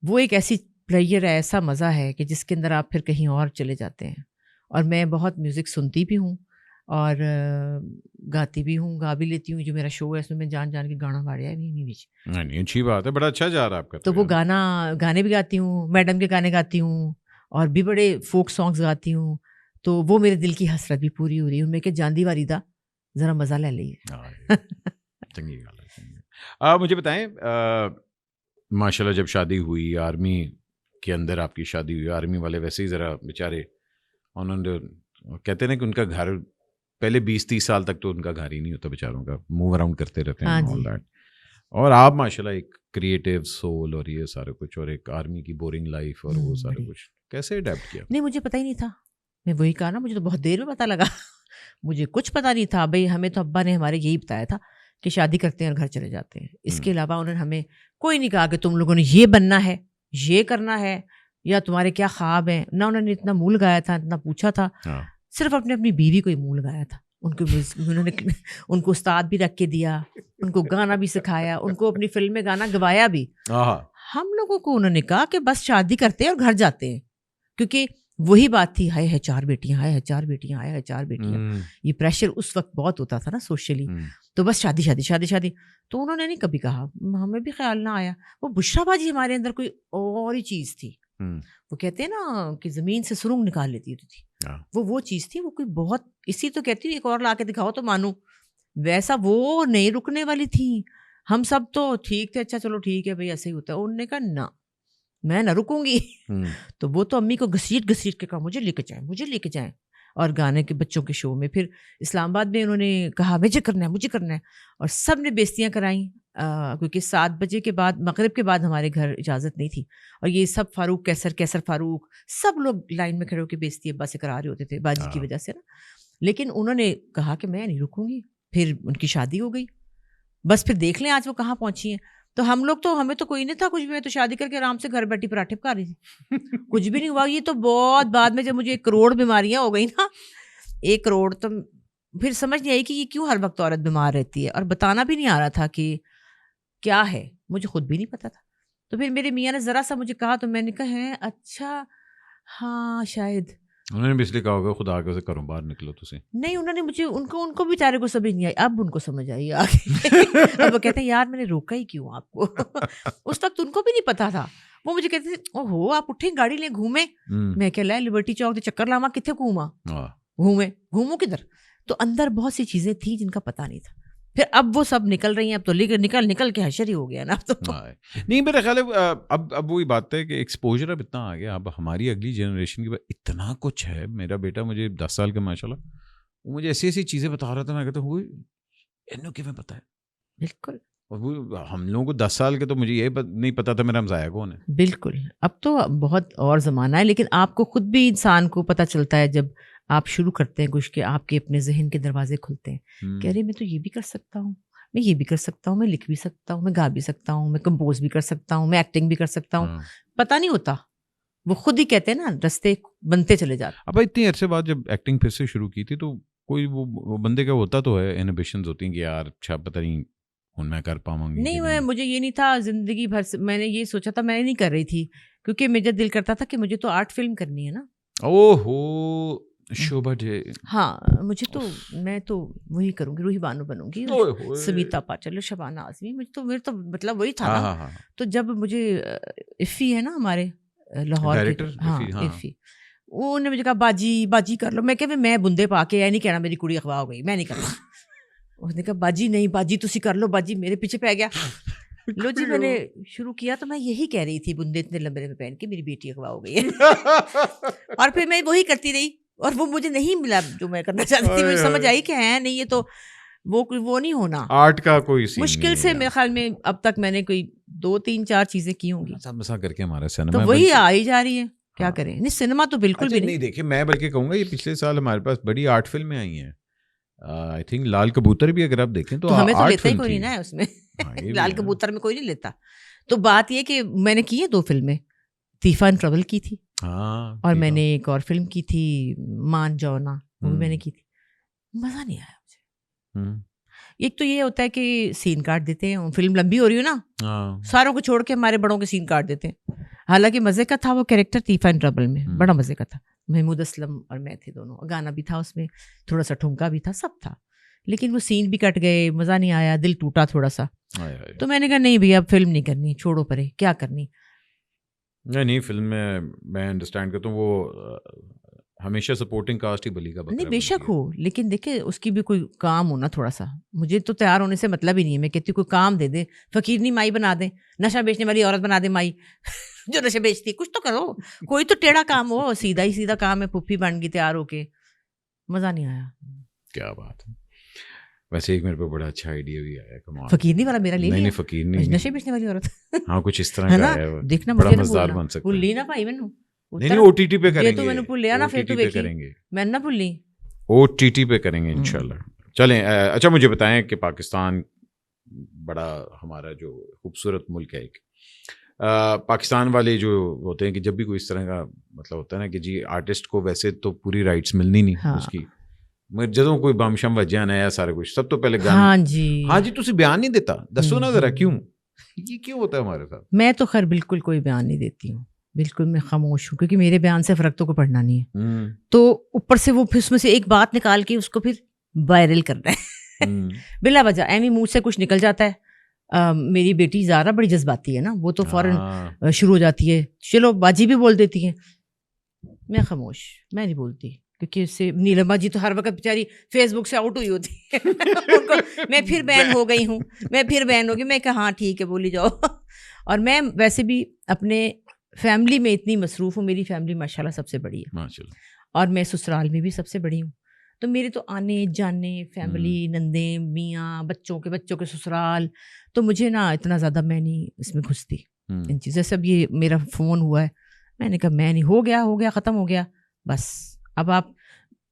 وہ ایک ایسی پلیئر ہے, ایسا مزہ ہے کہ جس کے اندر آپ پھر کہیں اور چلے جاتے ہیں. اور میں بہت میوزک سنتی بھی ہوں اور گاتی بھی ہوں, گا بھی لیتی ہوں. جو میرا شو ہے اس میں میں جان کے گانا گاڑیا ہے. نہیں اچھی بات ہے, بڑا اچھا جا رہا ہے آپ کا. تو وہ گانے بھی گاتی ہوں, میڈم کے گانے گاتی ہوں, اور بھی بڑے فوک سانگس گاتی ہوں. تو وہ میرے دل کی حسرت بھی پوری ہو رہی ہے. میں کہ جاندی واریدہ ذرا مزہ لے لیے. چنگی گل ہے. مجھے بتائیں, ماشاء اللہ جب شادی ہوئی, آرمی کے اندر آپ کی شادی ہوئی, آرمی والے ویسے ہی ذرا بیچارے, انہوں نے کہتے ہیں نا کہ ان کا گھر پہلے 20-30 سال تک تو ان کا گھر ہی نہیں ہوتا بیچاروں کا, موو اراؤنڈ کرتے رہتے ہیں آل دیٹ. اور آپ ماشاء اللہ ایک کریٹیو سول, اور یہ سارا کچھ, اور ایک آرمی کی بورنگ لائف, اور وہ سارا کچھ کیسے اڈیپٹ کیا؟ نہیں مجھے پتہ ہی نہیں تھا. میں وہی کہا نا, مجھے تو بہت دیر میں پتہ لگا. مجھے کچھ پتہ نہیں تھا بھائی. ہمیں تو ابا نے ہمارے یہی بتایا تھا کہ شادی کرتے ہیں اور گھر چلے جاتے ہیں. اس کے علاوہ انہوں نے ہمیں کوئی نہیں کہا کہ تم لوگوں نے یہ بننا ہے, یہ کرنا ہے, یا تمہارے کیا خواب ہیں. نہ انہوں نے اتنا منہ لگایا تھا, اتنا پوچھا تھا. صرف اپنی بیوی کو ہی منہ لگایا تھا. انہوں نے ان کو استاد بھی رکھ کے دیا, ان کو گانا بھی سکھایا, ان کو اپنی فلم میں گانا گوایا بھی. ہم لوگوں کو انہوں نے کہا کہ بس شادی کرتے ہیں اور گھر جاتے ہیں, کیونکہ وہی بات تھی, ہائے 4 بیٹیاں, ہائے 4 بیٹیاں, ہائے 4 بیٹیاں. یہ پریشر اس وقت بہت ہوتا تھا نا سوشلی. تو بس شادی شادی شادی شادی. تو انہوں نے نہیں کبھی کہا, ہمیں بھی خیال نہ آیا. وہ بشرا باجی ہمارے اندر کوئی اور ہی چیز تھی. وہ کہتے ہیں نا کہ زمین سے سرنگ نکال لیتی ہوتی تھی, وہ چیز تھی. وہ کوئی بہت, اسی تو کہتی ہوں ایک اور لا کے دکھاؤ تو مانوں. ویسا وہ نہیں رکنے والی تھی. ہم سب تو ٹھیک تھے, اچھا چلو ٹھیک ہے بھائی ایسے ہی ہوتا ہے. انہوں نے کہا نہ, میں نہ رکوں گی. تو وہ تو امی کو گھسیٹ کے کہا مجھے لے کے جائیں. اور گانے کے بچوں کے شو میں پھر اسلام آباد میں انہوں نے کہا مجھے کرنا ہے. اور سب نے بےزتیاں کرائیں, کیونکہ 7 بجے کے بعد, مغرب کے بعد ہمارے گھر اجازت نہیں تھی. اور یہ سب فاروق کیسر فاروق سب لوگ لائن میں کھڑے ہو کے بےزتی ابا سے کرا رہے ہوتے تھے باجی کی وجہ سے نا. لیکن انہوں نے کہا کہ میں نہیں رکوں گی. پھر ان کی شادی ہو گئی. بس پھر دیکھ لیں آج وہ کہاں پہنچی ہیں. تو ہم لوگ تو ہمیں تو کوئی نہیں تھا کچھ بھی, میں تو شادی کر کے آرام سے گھر بیٹھی پراٹھے پکا رہی تھی, کچھ بھی نہیں ہوا. یہ تو بہت بعد میں جب مجھے 1 کروڑ بیماریاں ہو گئی نا, 1 کروڑ, تو پھر سمجھ نہیں آئی کہ یہ کیوں ہر وقت عورت بیمار رہتی ہے, اور بتانا بھی نہیں آ رہا تھا کہ کیا ہے, مجھے خود بھی نہیں پتا تھا. تو پھر میرے میاں نے ذرا سا مجھے کہا تو میں نے کہا ہے اچھا ہاں شاید. انہوں نے بھی اس لیے کہا ہوگا خدا کے سے کروں باہر نکلو تسی. نہیں, انہوں نے مجھے ان کو بیچارے کو سمجھ نہیں آئی, اب ان کو سمجھ آئی آگے. اب وہ کہتے ہیں یار میں نے روکا ہی کیوں آپ کو, اس وقت ان کو بھی نہیں پتا تھا. وہ مجھے کہتے تھے او ہو آپ اٹھیں گاڑی لیں گھومیں. میں کہ لے لبرٹی چوک سے چکر لاما, کتنے گھوموں کدھر. تو اندر بہت سی چیزیں تھیں جن کا پتہ نہیں تھا. پھر اب وہ سب نکل رہی ہیں, اب تو نکل کے حشر ہی ہو گیا نا. اب تو نہیں میرا خیال ہے اب وہی بات ہے کہ ایکسپوجر اب اتنا آ گیا, اب ہماری اگلی جنریشن کے بعد اتنا کچھ ہے. میرا بیٹا مجھے 10 سال کا ماشاء اللہ, وہ مجھے ایسی ایسی چیزیں بتا رہا تھا, میں کہتا ہوں انہوں کیوں پتا ہے. بالکل. اور وہ ہم لوگوں کو 10 سال کے تو مجھے یہ نہیں پتا تھا میرا ہمسایہ کون ہے. بالکل. اب تو بہت اور زمانہ ہے, لیکن آپ کو خود بھی انسان کو پتہ چلتا ہے جب آپ شروع کرتے ہیں کچھ, کہ آپ کے اپنے ذہن کے دروازے کھلتے ہیں. کہہ رہے میں تو یہ بھی کر سکتا ہوں, میں یہ بھی کر سکتا ہوں, میں لکھ بھی سکتا ہوں, میں گا بھی سکتا ہوں, میں کمپوز بھی کر سکتا ہوں, میں ایکٹنگ بھی کر سکتا ہوں. پتہ نہیں ہوتا, وہ خود ہی کہتے ہیں نا رستے بنتے چلے جاتے. اب اتنی عرصے بعد جب ایکٹنگ پھر سے شروع کی تھی تو کوئی وہ بندے کا ہوتا تو ہے انہیبیشنز ہوتی ہیں کہ یار اچھا پتہ نہیں ہوں میں کر پاؤں گی. نہیں, مجھے یہ نہیں تھا زندگی بھر سے, میں نے یہ سوچا تھا, میں نہیں کر رہی تھی کیونکہ مجھے دل کرتا تھا کہ مجھے تو آرٹ فلم کرنی ہے نا. او ہو شوبھا جے. ہاں مجھے تو, میں تو وہی کروں گی, روحی بانو بنوں گی, سمیتا پاچل, شبانہ اعظمی, میرے تو مطلب وہی تھا نا. تو جب مجھے افی ہے نا ہمارے لاہور کے, ہاں افی, انہوں نے مجھے کہا باجی کر لو. میں کہ میں بندے پا کے نہیں کہنا میری کڑی اغوا ہو گئی, میں نہیں کرنا. اس نے کہا باجی نہیں, باجی تسی کر لو, باجی میرے پیچھے پہ گیا. لو جی میں نے شروع کیا تو میں یہی کہہ رہی تھی بندے اتنے لمبے میں پہن کے میری بیٹی اغوا ہو گئی ہے. اور پھر میں وہی کرتی رہی, اور وہ مجھے نہیں ملا جو میں کرنا چاہتی تھی. مجھے سمجھ آئی کہ ہے نہیں, یہ تو وہ نہیں ہونا. آرٹ کا کوئی مشکل سے میرے خیال میں اب تک میں نے کوئی 2-3-4 چیزیں کی ہوں گی. مسا کر کے ہمارا سینما تو وہی آ ہی جا رہی ہے, کیا کریں. نہیں سنیما تو بالکل بھی نہیں. دیکھیں میں بلکہ کہوں گا یہ پچھلے سال ہمارے پاس بڑی آرٹ فلمیں آئی ہیں. آئی تھنک لال کبوتر بھی اگر آپ دیکھیں تو ہمیں تو لیتا ہی کوئی نہیں نا ہے اس میں. لال کبوتر میں کوئی نہیں لیتا. تو بات یہ کہ میں نے کی ہے 2 فلمیں, طیفہ ان ٹربل کی تھی, اور میں نے ایک اور فلم کی تھی مان جونا, وہ بھی میں نے کی تھی. مزہ نہیں آیا مجھے. ایک تو یہ ہوتا ہے کہ سین کاٹ دیتے ہیں, فلم لمبی ہو رہی ہو نا, ساروں کو چھوڑ کے ہمارے بڑوں کے سین کاٹ دیتے ہیں. حالانکہ مزے کا تھا وہ کیریکٹر طیفہ ان ٹربل میں, بڑا مزے کا تھا. محمود اسلم اور میں تھے دونوں, گانا بھی تھا اس میں, تھوڑا سا ٹھمکا بھی تھا, سب تھا. لیکن وہ سین بھی کٹ گئے, مزہ نہیں آیا, دل ٹوٹا تھوڑا سا. تو میں نے کہا نہیں بھیا اب فلم نہیں کرنی, چھوڑو پرے, کیا کرنی. نہیں فلم میں انڈرسٹینڈ کرتا ہوں, وہ ہمیشہ سپورٹنگ کاسٹ ہی بلی کا بکرا. نہیں بے شک ہو, لیکن دیکھیں اس کی بھی کوئی کام ہونا تھوڑا سا. مجھے تو تیار ہونے سے مطلب ہی نہیں ہے, میں کہتی ہوں کوئی کام دے دیں, فقیرنی مائی بنا دیں, نشہ بیچنے والی عورت بنا دیں مائی, جو نشے بیچتی, کچھ تو کرو, کوئی تو ٹیڑھا کام ہو. سیدھا ہی سیدھا کام ہے, پھپھی بن گئی تیار ہو کے, مزہ نہیں آیا. کیا بات ہے. ویسے ایک میرے پہ بڑا اچھا آئیڈیا بھی آیا, کمال. فقیرنی والا میرا لے. نہیں فقیرنی, نشے بیچنے والی عورت, ہاں کچھ اس طرح کا ہے, دیکھنا بڑا مزدار بن سکتا ہے. بھول لی نا بھائی مینوں. نہیں او ٹی ٹی پہ کریں گے, تو میں نے بھول لیا نا, پھر تو دیکھی میں نہ بھولی. او ٹی ٹی پہ کریں گے انشاءاللہ. چلیں اچھا مجھے بتائیں کہ پاکستان بڑا ہمارا جو خوبصورت ملک ہے ایک, پاکستان والے جو ہوتے ہیں کہ جب بھی کوئی اس طرح کا مطلب ہوتا ہے نا کہ جی آرٹسٹ کو ویسے تو پوری رائٹس ملنی نہیں اس کی, جدوں کوئی بم شم وجہ نیا سارا کچھ, سب تو پہلے گانا ہاں جی تسی بیان نہیں دیتا, دسو نا ذرا کیوں, یہ کیوں ہوتا ہے ہمارے ساتھ. میں تو خیر بالکل کوئی بیان نہیں دیتی ہوں, بالکل میں خاموش ہوں, کیونکہ میرے بیان سے فرق تو کوئی پڑنا نہیں ہے. تو اوپر سے وہ پھر اس میں سے ایک بات نکال کے اس کو پھر وائرل کرنا ہے بلا وجہ, ایویں منہ سے کچھ نکل جاتا ہے. میری بیٹی زارا بڑی جذباتی ہے نا, وہ تو فوراً شروع ہو جاتی ہے, چلو باجی بھی بول دیتی ہے. میں خاموش, میں نہیں بولتی, کیونکہ اس سے نیلما جی تو ہر وقت بیچاری فیس بک سے آؤٹ ہوئی ہوتی ہے. میں پھر بین ہو گئی ہوں, میں پھر بین ہوگی. میں کہا ہاں ٹھیک ہے بولی جاؤ. اور میں ویسے بھی اپنے فیملی میں اتنی مصروف ہوں, میری فیملی ماشاء اللہ سب سے بڑی ہے, اور میں سسرال میں بھی سب سے بڑی ہوں. تو میرے تو آنے جانے فیملی, نندیں, میاں, بچوں کے سسرال, تو مجھے نا اتنا زیادہ میں نہیں اس میں گھستی ان چیزیں. سب یہ میرا فون ہوا ہے, میں نے کہا میں نہیں, ہو گیا ختم ہو گیا بس. اب آپ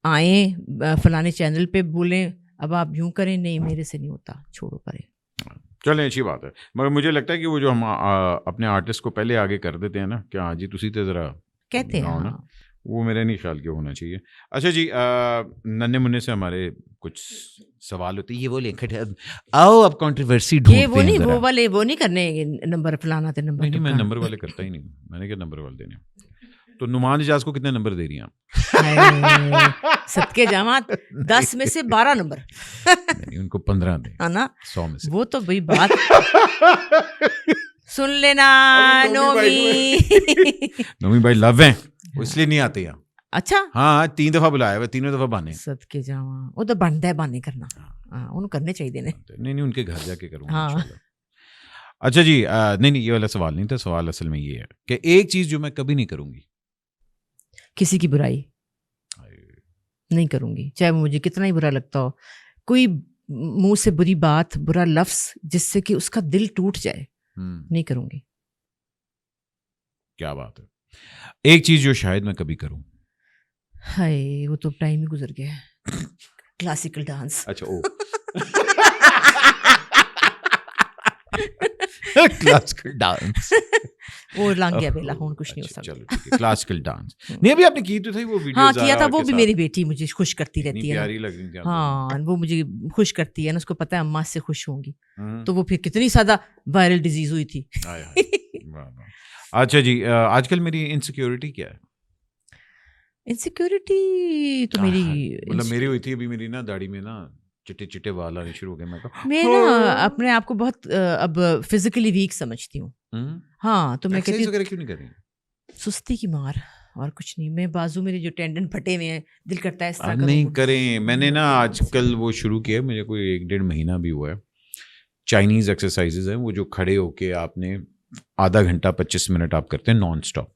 آئیں فلانے چینل پہ بولیں اب آپ یوں کریں, نہیں میرے سے نہیں ہوتا, چھوڑو پرے. چلیں اچھی بات ہے, مگر مجھے لگتا ہے کہ وہ جو ہم اپنے آرٹسٹ کو پہلے آگے کر دیتے ہیں نا کہ ہاں جی تسی تے ذرا کہتے ہیں, وہ میرے نہیں خیال کہ ہونا چاہیے. اچھا جی, ننے منع سے ہمارے کچھ سوال ہوتے ہیں, یہ وہ لنکٹ ہے, آؤ اب کنٹروورسی ڈھونڈتے ہیں. یہ وہ نہیں, وہ والے وہ نہیں کرنے نمبر فلانا تے نمبر. نہیں, میں نمبر والے کرتا ہی نہیں, میں نے کیا نمبر والے دینے. تو نعمان اجاز کو کتنے نمبر دے رہی ہیں آپ؟ صدقے جامعات 10 میں سے 12 نمبر. نہیں, ان کو 15 دیں, ہے نا, 100 میں سے. وہ تو بھائی بات سن لینا. نومی بھائی لو ہیں, وہ اس لیے نہیں آتے یہاں. اچھا, ہاں 3 دفعہ بلایا ہوا, 3 دفعہ بانے. صدقے جاواں, وہ تو بنتا ہے بانے کرنا, انہوں کرنے چاہیے. نہیں, ان کے گھر جا کے کروں گا. اچھا جی, نہیں یہ والا سوال نہیں تھا. سوال اصل میں یہ ہے کہ ایک چیز جو میں کبھی نہیں کروں گی, کسی کی برائی نہیں کروں گی, چاہے وہ مجھے کتنا ہی برا لگتا ہو. کوئی منہ سے بری بات, برا لفظ جس سے کہ اس کا دل ٹوٹ جائے, نہیں کروں گی. کیا بات ہے. ایک چیز جو شاید میں کبھی کروں, ہائے وہ تو ٹائم ہی گزر گیا ہے, کلاسیکل ڈانس. اچھا او کلاسیکل ڈانس وہ لنگ گیا بیلا, ہوں کچھ نہیں ہو سکتا. چلو ٹھیک ہے, کلاسیکل ڈانس. نہیں ابھی آپ نے کی تو تھی وہ ویڈیو. ہاں کیا تھا, وہ بھی میری بیٹی مجھے خوش کرتی رہتی ہے. پیاری لگ رہی تھی. ہاں وہ مجھے خوش کرتی ہے نا, اس کو پتا ہے اماں سے خوش ہوں گی, تو وہ پھر کتنی زیادہ وائرل ڈیزیز ہوئی تھی. اچھا جی, آج کل میری انسیکیورٹی کیا ہے؟ انسیکیورٹی تو میری مطلب میری ہوئی تھی ابھی, میری نا داڑھی میں نا چٹے چٹے وال آنے شروع ہو گئے. میں نا اپنے آپ کو بہت اب فزیکلی ویک سمجھتی ہوں. ہاں تو میں کہتی ہوں کیوں نہیں کر رہی؟ سستی کی مار اور کچھ نہیں. میں بازو میرے جو ٹینڈن پھٹے ہوئے ہیں, دل کرتا ہے اس طرح نہیں کریں. میں نے نا آج کل وہ شروع کیا ہے, مجھے کوئی 1-1.5 مہینہ بھی ہوا ہے. چائنیز ایکسرسائزز ہیں, وہ جو کھڑے ہو کے آپ نے آدھا گھنٹہ 25 منٹ آپ کرتے ہیں نان اسٹاپ.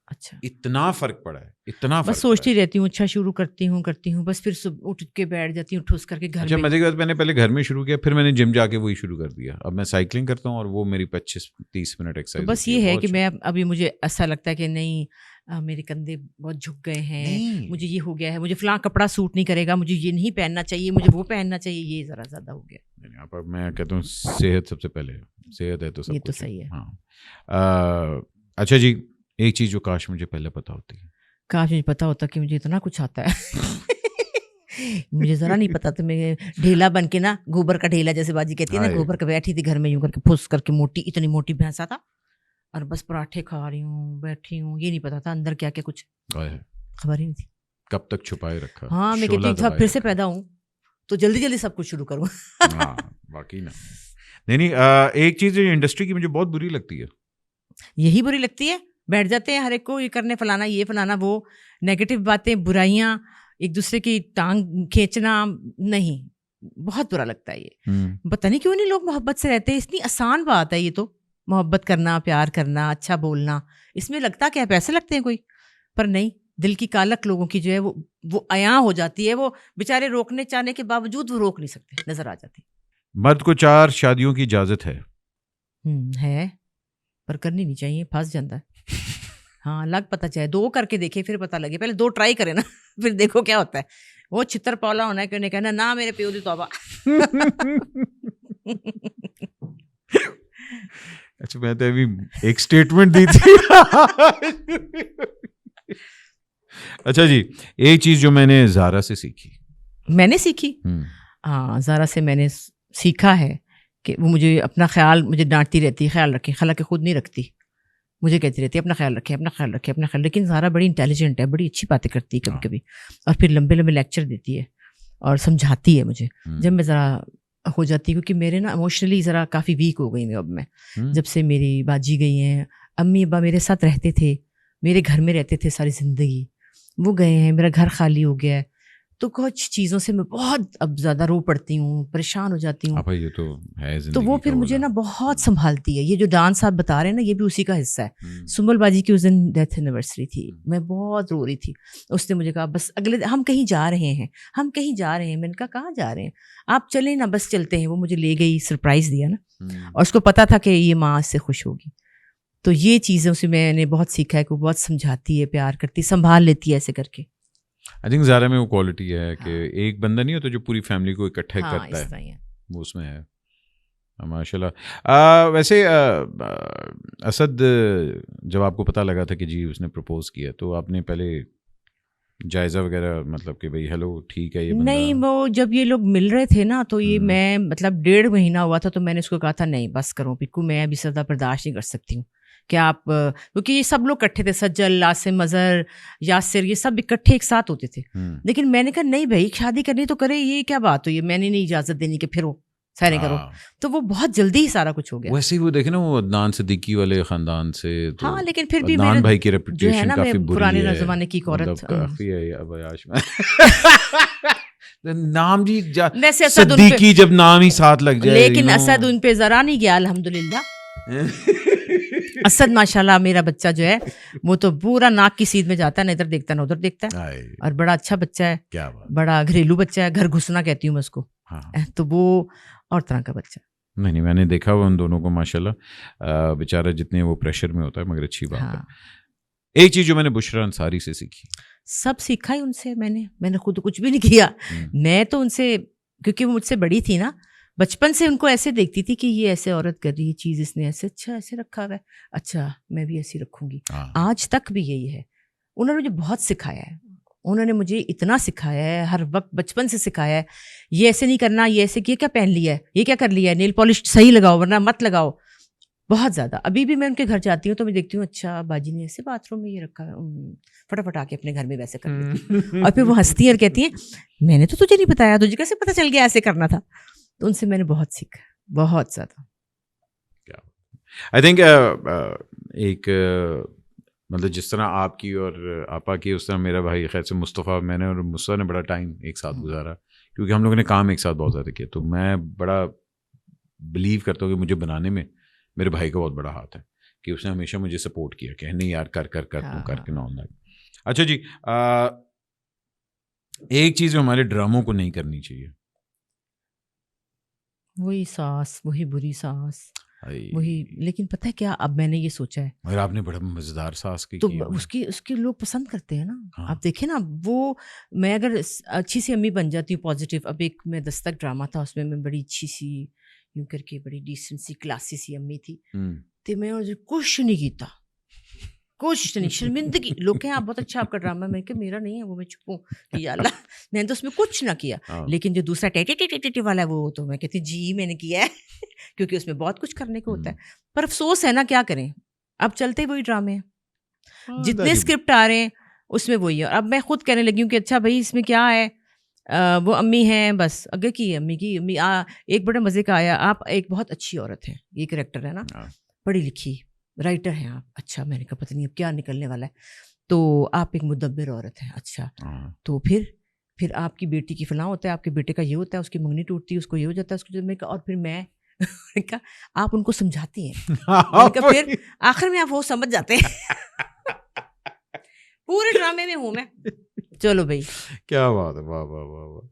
اچھا, اتنا فرق پڑا ہے, اتنا. بس سوچتی رہتی ہوں, اچھا شروع کرتی ہوں بس پھر صبح اٹھ کے بیٹھ جاتی ہوں ٹھوس کر کے گھر میں. اچھا, مزے کی بات, میں نے پہلے گھر میں شروع کیا, پھر میں نے جم جا کے وہی شروع کر دیا. اب میں سائیکلنگ کرتا ہوں اور وہ میری 25-30 منٹ ایکسرسائز. بس یہ ہے کہ میں ابھی مجھے ایسا لگتا ہے کہ نہیں میرے کندھے بہت جھک گئے ہیں, مجھے یہ ہو گیا ہے, مجھے فلاں کپڑا سوٹ نہیں کرے گا, مجھے یہ نہیں پہننا چاہیے, مجھے وہ پہننا چاہیے, یہ ذرا زیادہ ہو گیا. اب میں کہتا ہوں صحت سب سے پہلے, صحت ہے تو سب. یہ تو صحیح ہے. ہاں اچھا جی, ایک چیز جو کاش مجھے پہلے پتا ہوتی, کاش مجھے پتا ہوتا کہ مجھے اتنا کچھ آتا ہے. مجھے ذرا نہیں پتا تو میں ڈھیلا بن کے نا, گوبر کا ڈھیلا جیسے باجی کہتی ہے نا, گوبر کا بیٹھی تھی گھر میں یوں کر کے پھس کر کے, موٹی اتنی موٹی بھینسا تھا, اور بس پراٹھے کھا رہی ہوں, بیٹھی ہوں, یہ نہیں پتا تھا اندر کیا کیا کچھ, خبر ہی نہیں تھی. کب تک چھپائے رکھا. ہاں میں کہتی ہوں پھر سے پیدا ہوں تو جلدی جلدی سب کچھ شروع کروں. ہاں باقی نا, نہیں ایک چیز انڈسٹری کی مجھے بہت بری لگتی ہے. یہی بری لگتی ہے, بیٹھ جاتے ہیں ہر ایک کو یہ کرنے, فلانا یہ فلانا وہ, نیگیٹو باتیں, برائیاں, ایک دوسرے کی ٹانگ کھینچنا, نہیں بہت برا لگتا ہے یہ. پتہ نہیں کیوں نہیں لوگ محبت سے رہتے. اتنی آسان بات ہے یہ تو, محبت کرنا, پیار کرنا, اچھا بولنا, اس میں لگتا کیا ہے, پیسے لگتے ہیں کوئی, پر نہیں, دل کی کالک لوگوں کی جو ہے وہ عیاں ہو جاتی ہے. وہ بیچارے روکنے چاہنے کے باوجود وہ روک نہیں سکتے, نظر آ جاتی. مرد کو 4 شادیوں کی اجازت ہے. ہے, پر کرنی نہیں چاہیے, پھنس جاتا ہے. ہاں لگ پتہ چاہے 2 کر کے دیکھے پھر پتہ لگے, پہلے 2 ٹرائی کرے نا, پھر دیکھو کیا ہوتا ہے. وہ چھتر پالا ہونا ہے کہ انہیں کہنا نہ میرے پیو دی توبہ. اچھا میں تو ابھی ایک اسٹیٹمنٹ دی تھی. اچھا جی, ایک چیز جو میں نے زارا سے سیکھی. میں نے سیکھی, ہاں زارا سے میں نے سیکھا ہے کہ وہ مجھے اپنا خیال, مجھے ڈانٹتی رہتی ہے, خیال رکھیں, حالانکہ خود نہیں رکھتی, مجھے کہتی رہتی ہے اپنا خیال رکھیں, اپنا خیال رکھیں, اپنا خیال. لیکن زارا بڑی انٹیلیجنٹ ہے, بڑی اچھی باتیں کرتی ہے کبھی کبھی, اور پھر لمبے لمبے لیکچر دیتی ہے اور سمجھاتی ہے مجھے جب میں ذرا ہو جاتی, کیونکہ میرے نا ایموشنلی ذرا کافی ویک ہو گئی میں اب. میں جب سے میری باجی گئی ہیں, امی ابا میرے ساتھ رہتے تھے, میرے گھر میں رہتے تھے ساری زندگی, وہ گئے ہیں, میرا گھر خالی ہو گیا ہے, تو کچھ چیزوں سے میں بہت اب زیادہ رو پڑتی ہوں, پریشان ہو جاتی ہوں. یہ تو ہے زندگی, تو وہ پھر مجھے نا بہت سنبھالتی ہے. یہ جو ڈانس آپ بتا رہے ہیں نا, یہ بھی اسی کا حصہ ہے. سنبل باجی کی اس دن ڈیتھ اینیورسری تھی, میں بہت رو رہی تھی. اس نے مجھے کہا بس اگلے ہم کہیں جا رہے ہیں, ہم کہیں جا رہے ہیں. میں نے کہا کہاں جا رہے ہیں, آپ چلیں نا, بس چلتے ہیں. وہ مجھے لے گئی, سرپرائز دیا نا, اور اس کو پتا تھا کہ یہ ماں سے خوش ہوگی. تو یہ چیزوں سے میں نے بہت سیکھا ہے کہ وہ بہت سمجھاتی ہے, پیار کرتی, سنبھال لیتی ہے ایسے کر کے. آئی تھنک زارا میں وہ کوالٹی ہے کہ ایک بندہ نہیں ہوتا جو پوری فیملی کو اکٹھا کرتا ہے, وہ اس میں ہے ماشاء اللہ. ویسے اسد, جب آپ کو پتہ لگا تھا کہ جی اس نے پرپوز کیا تو آپ نے پہلے جائزہ وغیرہ مطلب کہ بھائی ہیلو ٹھیک ہے یہ بندہ؟ نہیں, وہ جب یہ لوگ مل رہے تھے نا تو یہ میں مطلب 1.5 مہینہ ہوا تھا تو میں نے اس کو کہا تھا نہیں بس کرو پکو, میں ابھی زیادہ برداشت نہیں کر سکتی ہوں کہ آپ, کیونکہ یہ سب لوگ اکٹھے تھے, سجل, عاصم, اظہر, یاسر, یہ سب اکٹھے ایک ساتھ ہوتے تھے. لیکن میں نے کہا نہیں بھائی شادی کرنی تو کرے, یہ کیا بات ہوئی ہے, میں نے نہیں اجازت دینی کہ پھر وہ سارے کرو. تو وہ بہت جلدی ہی سارا کچھ ہو گیا. ویسے ہی وہ دیکھیں نا وہ عدنان صدیقی والے خاندان سے, ہاں لیکن پھر بھی عدنان بھائی کی ریپوٹیشن کافی بری ہے, پرانے زمانے کی عورت کافی ہے. اب عیاش میں نام جی صدیقی جب نام ہی ساتھ لگ جائے, لیکن اسد ان پہ ذرا نہیں گیا الحمدللہ. اسد ماشاء اللہ میرا بچہ جو ہے وہ تو پورا ناک کی سیدھ میں جاتا ہے, نہ ادھر دیکھتا ہے نہ ادھر دیکھتا ہے, اور بڑا اچھا بچہ ہے, بڑا گھریلو بچہ ہے, گھر گھسنا کہتی ہوں میں اس کو. تو وہ اور طرح کا بچہ. نہیں میں نے دیکھا ہوا ان دونوں کو ماشاء اللہ, بیچارہ جتنے وہ پریشر میں ہوتا ہے, مگر اچھی بات ہے. ایک چیز جو میں نے بشرا انصاری سے سیکھی, سب سیکھا ہی ان سے میں نے خود کچھ بھی نہیں کیا. میں تو ان سے, کیونکہ وہ مجھ سے بڑی تھی نا, بچپن سے ان کو ایسے دیکھتی تھی کہ یہ ایسے عورت کر رہی ہے چیز, اس نے ایسے اچھا ایسے رکھا ہوا ہے, اچھا میں بھی ایسی رکھوں گی. آج تک بھی یہی ہے. انہوں نے مجھے بہت سکھایا ہے, انہوں نے مجھے اتنا سکھایا ہے, ہر وقت بچپن سے سکھایا ہے, یہ ایسے نہیں کرنا, یہ ایسے کیا کیا پہن لیا ہے, یہ کیا کر لیا ہے, نیل پالش صحیح لگاؤ ورنہ مت لگاؤ. بہت زیادہ. ابھی بھی میں ان کے گھر جاتی ہوں تو میں دیکھتی ہوں اچھا باجی نے ایسے باتھ روم میں یہ رکھا ہے, فٹافٹ آ کے اپنے گھر میں ویسے کر لیتی ہیں. اور پھر وہ ہنستی ہیں اور کہتی ہیں میں نے تو تجھے نہیں بتایا, تجھے کیسے پتہ چل گیا ایسے کرنا تھا. تو ان سے میں نے بہت سیکھا, بہت زیادہ. آئی تھنک ایک مطلب جس طرح آپ کی اور آپا کی, اس طرح میرا بھائی خیر سے مصطفیٰ, میں نے اور مصطفیٰ نے بڑا ٹائم ایک ساتھ گزارا, کیونکہ ہم لوگوں نے کام ایک ساتھ بہت زیادہ کیا. تو میں بڑا بلیو کرتا ہوں کہ مجھے بنانے میں میرے بھائی کا بہت بڑا ہاتھ ہے, کہ اس نے ہمیشہ مجھے سپورٹ کیا کہ نہیں یار کر تو کر کے نہ ہونا. اچھا جی, ایک چیز جو ہمارے ڈراموں کو نہیں کرنی چاہیے, وہی ساس, وہی بری ساس, وہی. لیکن پتہ ہے کیا, اب میں نے یہ سوچا ہے, اور آپ نے بڑا مزیدار ساس کی, تو اس کی لوگ پسند کرتے ہیں نا. آپ دیکھیں نا, وہ میں اگر اچھی سی امی بن جاتی ہوں پازیٹیو. اب ایک میں دستک ڈرامہ تھا, اس میں بڑی اچھی سی یوں کر کے بڑی ڈیسنٹ سی کلاسی سی امی تھی, تو میں کچھ نہیں کیتا, کچھ نہیں, شرمندگی. لوگ کہیں آپ بہت اچھا آپ کا ڈرامہ, میں کہ میرا نہیں ہے وہ, میں چھپوں کہ یا اللہ میں نے تو اس میں کچھ نہ کیا. لیکن جو دوسرا ٹیٹی والا ہے وہ تو میں کہتی جی میں نے کیا ہے, کیونکہ اس میں بہت کچھ کرنے کو ہوتا ہے. پر افسوس ہے نا, کیا کریں, اب چلتے وہی ڈرامے ہیں, جتنے اسکرپٹ آ رہے ہیں اس میں وہی ہے. اور اب میں خود کہنے لگی ہوں کہ اچھا بھائی اس میں کیا ہے, وہ امی ہیں بس, اگے کی ہے امی کی. امی ایک بڑے مزے کا آیا, آپ ایک بہت اچھی عورت ہیں, یہ کریکٹر ہے نا, پڑھی لکھی رائٹر ہیں آپ, اچھا میں نے کہا پتہ نہیں اب کیا نکلنے والا ہے, تو آپ ایک مدبر عورت ہیں, اچھا تو پھر آپ کی بیٹی کی فلاں ہوتا ہے, آپ کے بیٹے کا یہ ہوتا ہے, اس کی منگنی ٹوٹتی ہے, اس کو یہ ہو جاتا ہے, اس کو, اور پھر میں کہا آپ ان کو سمجھاتی ہیں, پھر آخر میں آپ وہ سمجھ جاتے ہیں. پورے ڈرامے میں ہوں میں. چلو بھائی کیا بات ہے, واہ واہ واہ واہ.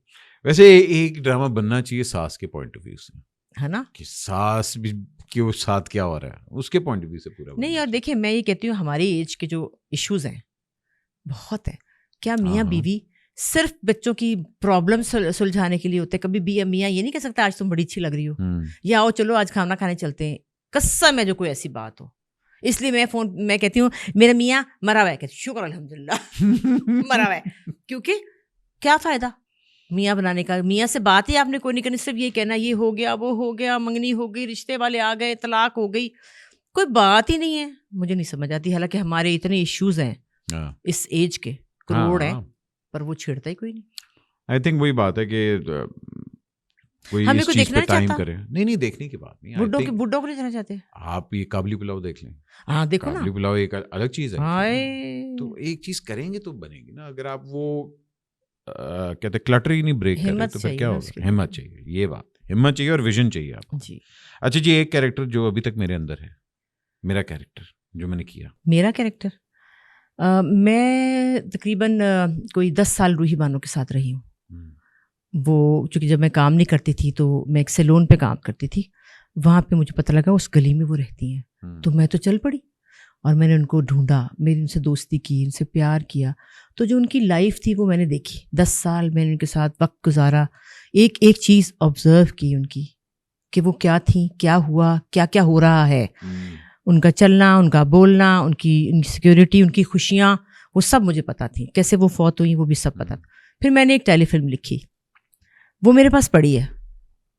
ویسے ایک ڈرامہ بننا چاہیے ساس کے پوائنٹ آف ویو سے, ہے نا, کہ ساس بھی کہ وہ ساتھ کیا ہو رہا ہے اس کے پوائنٹ آف ویو سے پورا نہیں. اور دیکھیں میں یہ کہتی ہوں ہماری ایج کے جو ایشوز ہیں بہت ہیں. کیا میاں بیوی صرف بچوں کی پرابلم سلجھانے کے لیے ہوتے ہیں؟ کبھی بھی میاں یہ نہیں کہہ سکتا آج تم بڑی اچھی لگ رہی ہو, یا آؤ چلو آج کھانا کھانے چلتے ہیں. قسم ہے جو کوئی ایسی بات ہو. اس لیے میں کہتی ہوں میرا میاں مرا ہوا ہے, کہتی شکر الحمدللہ مرا ہوا ہے, کیونکہ کیا فائدہ میاں بنانے کا. میاں سے بات ہی آپ نے کوئی نہیں کرنی, صرف یہ کہنا یہ ہو گیا وہ ہو گیا, منگنی ہو گئی, رشتے والے آ گئے, طلاق ہو گئی, کوئی بات ہی نہیں ہے. مجھے نہیں سمجھ آتی, حالانکہ ہمارے اتنے ایشوز ہیں اس ایج کے, کروڑ ہیں, پر وہ چھیڑتا ہی کوئی نہیں. آئی تھنک وہی بات ہے کہ ہمیں کوئی دیکھنا نہیں چاہتا. نہیں دیکھنے کی بات نہیں, بڈھوں کو نہیں دیکھنا چاہتے. آپ یہ کابلی پلاؤ دیکھ لیں, ہاں دیکھو نا, کابلی پلاؤ ایک الگ چیز ہے. تو ایک چیز کریں گے تو بنے گی نا. اگر آپ وہ کہتے کلٹر ہی نہیں بریک کریں تو پھر کیا ہوگا. ہمت چاہیے, یہ بات, ہمت چاہیے اور ویژن چاہیے آپ کو. اچھا جی, ایک کیریکٹر جو ابھی تک میرے اندر ہے, میرا کیریکٹر جو میں نے کیا. میرا کیریکٹر, میں تقریباً کوئی 10 سال روحی بانو کے ساتھ رہی ہوں. وہ چونکہ جب میں کام نہیں کرتی تھی تو میں ایک سیلون پہ کام کرتی تھی, وہاں پہ مجھے پتہ لگا اس گلی میں وہ رہتی ہیں, تو میں تو چل پڑی اور میں نے ان کو ڈھونڈا, میری ان سے دوستی کی, ان سے پیار کیا. تو جو ان کی لائف تھی وہ میں نے دیکھی. 10 سال میں نے ان کے ساتھ وقت گزارا, ایک ایک چیز آبزرو کی ان کی کہ وہ کیا تھیں, کیا ہوا, کیا کیا ہو رہا ہے, ان کا چلنا, ان کا بولنا, ان کی سیکیورٹی, ان کی خوشیاں, وہ سب مجھے پتہ تھیں. کیسے وہ فوت ہوئیں وہ بھی سب پتہ تھا. پھر میں نے ایک ٹیلی فلم لکھی, وہ میرے پاس پڑی ہے,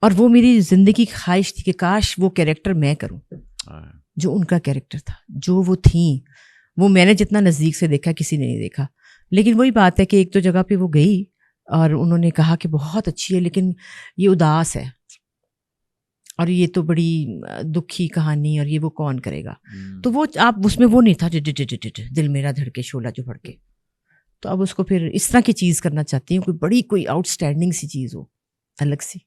اور وہ میری زندگی کی خواہش تھی کہ کاش وہ کیریکٹر میں کروں جو ان کا کیریکٹر تھا, جو وہ تھیں. وہ میں نے جتنا نزدیک سے دیکھا کسی نے نہیں دیکھا. لیکن وہی بات ہے کہ ایک تو جگہ پہ وہ گئی اور انہوں نے کہا کہ بہت اچھی ہے لیکن یہ اداس ہے, اور یہ تو بڑی دکھی کہانی, اور یہ وہ کون کرے گا. تو وہ آپ اس میں وہ نہیں تھا دل میرا دھڑکے شعلہ جو بھڑکے. تو اب اس کو پھر اس طرح کی چیز کرنا چاہتی ہوں, کوئی بڑی کوئی آؤٹ اسٹینڈنگ سی چیز ہو, الگ سی.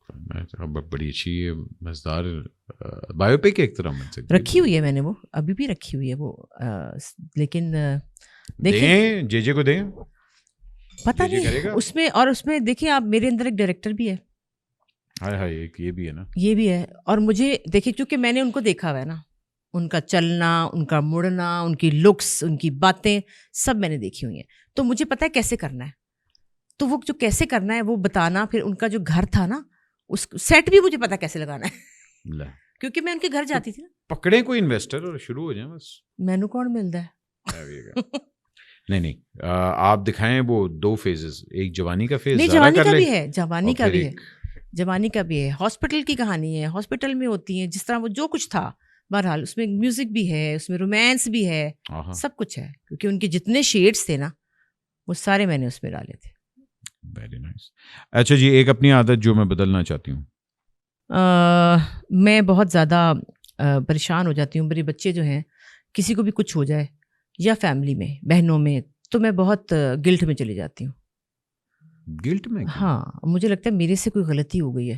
بڑی اچھی مزدار بایو پک ایک طرح رکھی ہوئی ہے میں نے, وہ ابھی بھی رکھی ہوئی ہے وہ, لیکن دیکھیں جے کو دیں, پتہ نہیں اس میں. اور اس میں دیکھیں آپ, میرے اندر ایک ڈائریکٹر بھی ہے, ایک یہ بھی ہے نا, یہ بھی ہے. اور مجھے دیکھیں کیونکہ میں نے ان کو دیکھا ہوا ہے نا, ان کا چلنا, ان کا مڑنا, ان کی لکس, ان کی باتیں سب میں نے دیکھی ہوئی ہیں. تو مجھے پتہ ہے کیسے کرنا ہے. تو وہ جو کیسے کرنا ہے وہ بتانا. پھر ان کا جو گھر تھا نا, اس سیٹ بھی مجھے پتا کیسے لگانا ہے, کیونکہ میں ان کے گھر جاتی تھی نا. پکڑے کوئی انویسٹر اور شروع ہو جائیں بس. مینو کون ملتا ہے؟ نہیں آپ دکھائیں وہ 2 فیزز, ایک جوانی کا فیز. نہیں, جوانی کا بھی ہے, جوانی کا بھی ہے, جوانی کا بھی ہے. ہاسپٹل کی کہانی ہے, ہاسپٹل میں ہوتی ہیں جس طرح وہ جو کچھ تھا. بہرحال اس میں میوزک بھی ہے, اس میں رومانس بھی ہے, سب کچھ ہے, کیونکہ ان کے جتنے شیڈز تھے نا وہ سارے میں نے اس میں ڈالے تھے. Very nice. اچھا جی, ایک اپنی عادت جو میں بدلنا چاہتی ہوں. میں بہت زیادہ پریشان ہو جاتی ہوں. میرے بچے جو ہیں, کسی کو بھی کچھ ہو جائے یا فیملی میں بہنوں میں, تو میں بہت گلٹ میں چلی جاتی ہوں. گلٹ میں؟ ہاں, مجھے لگتا ہے میرے سے کوئی غلطی ہو گئی ہے,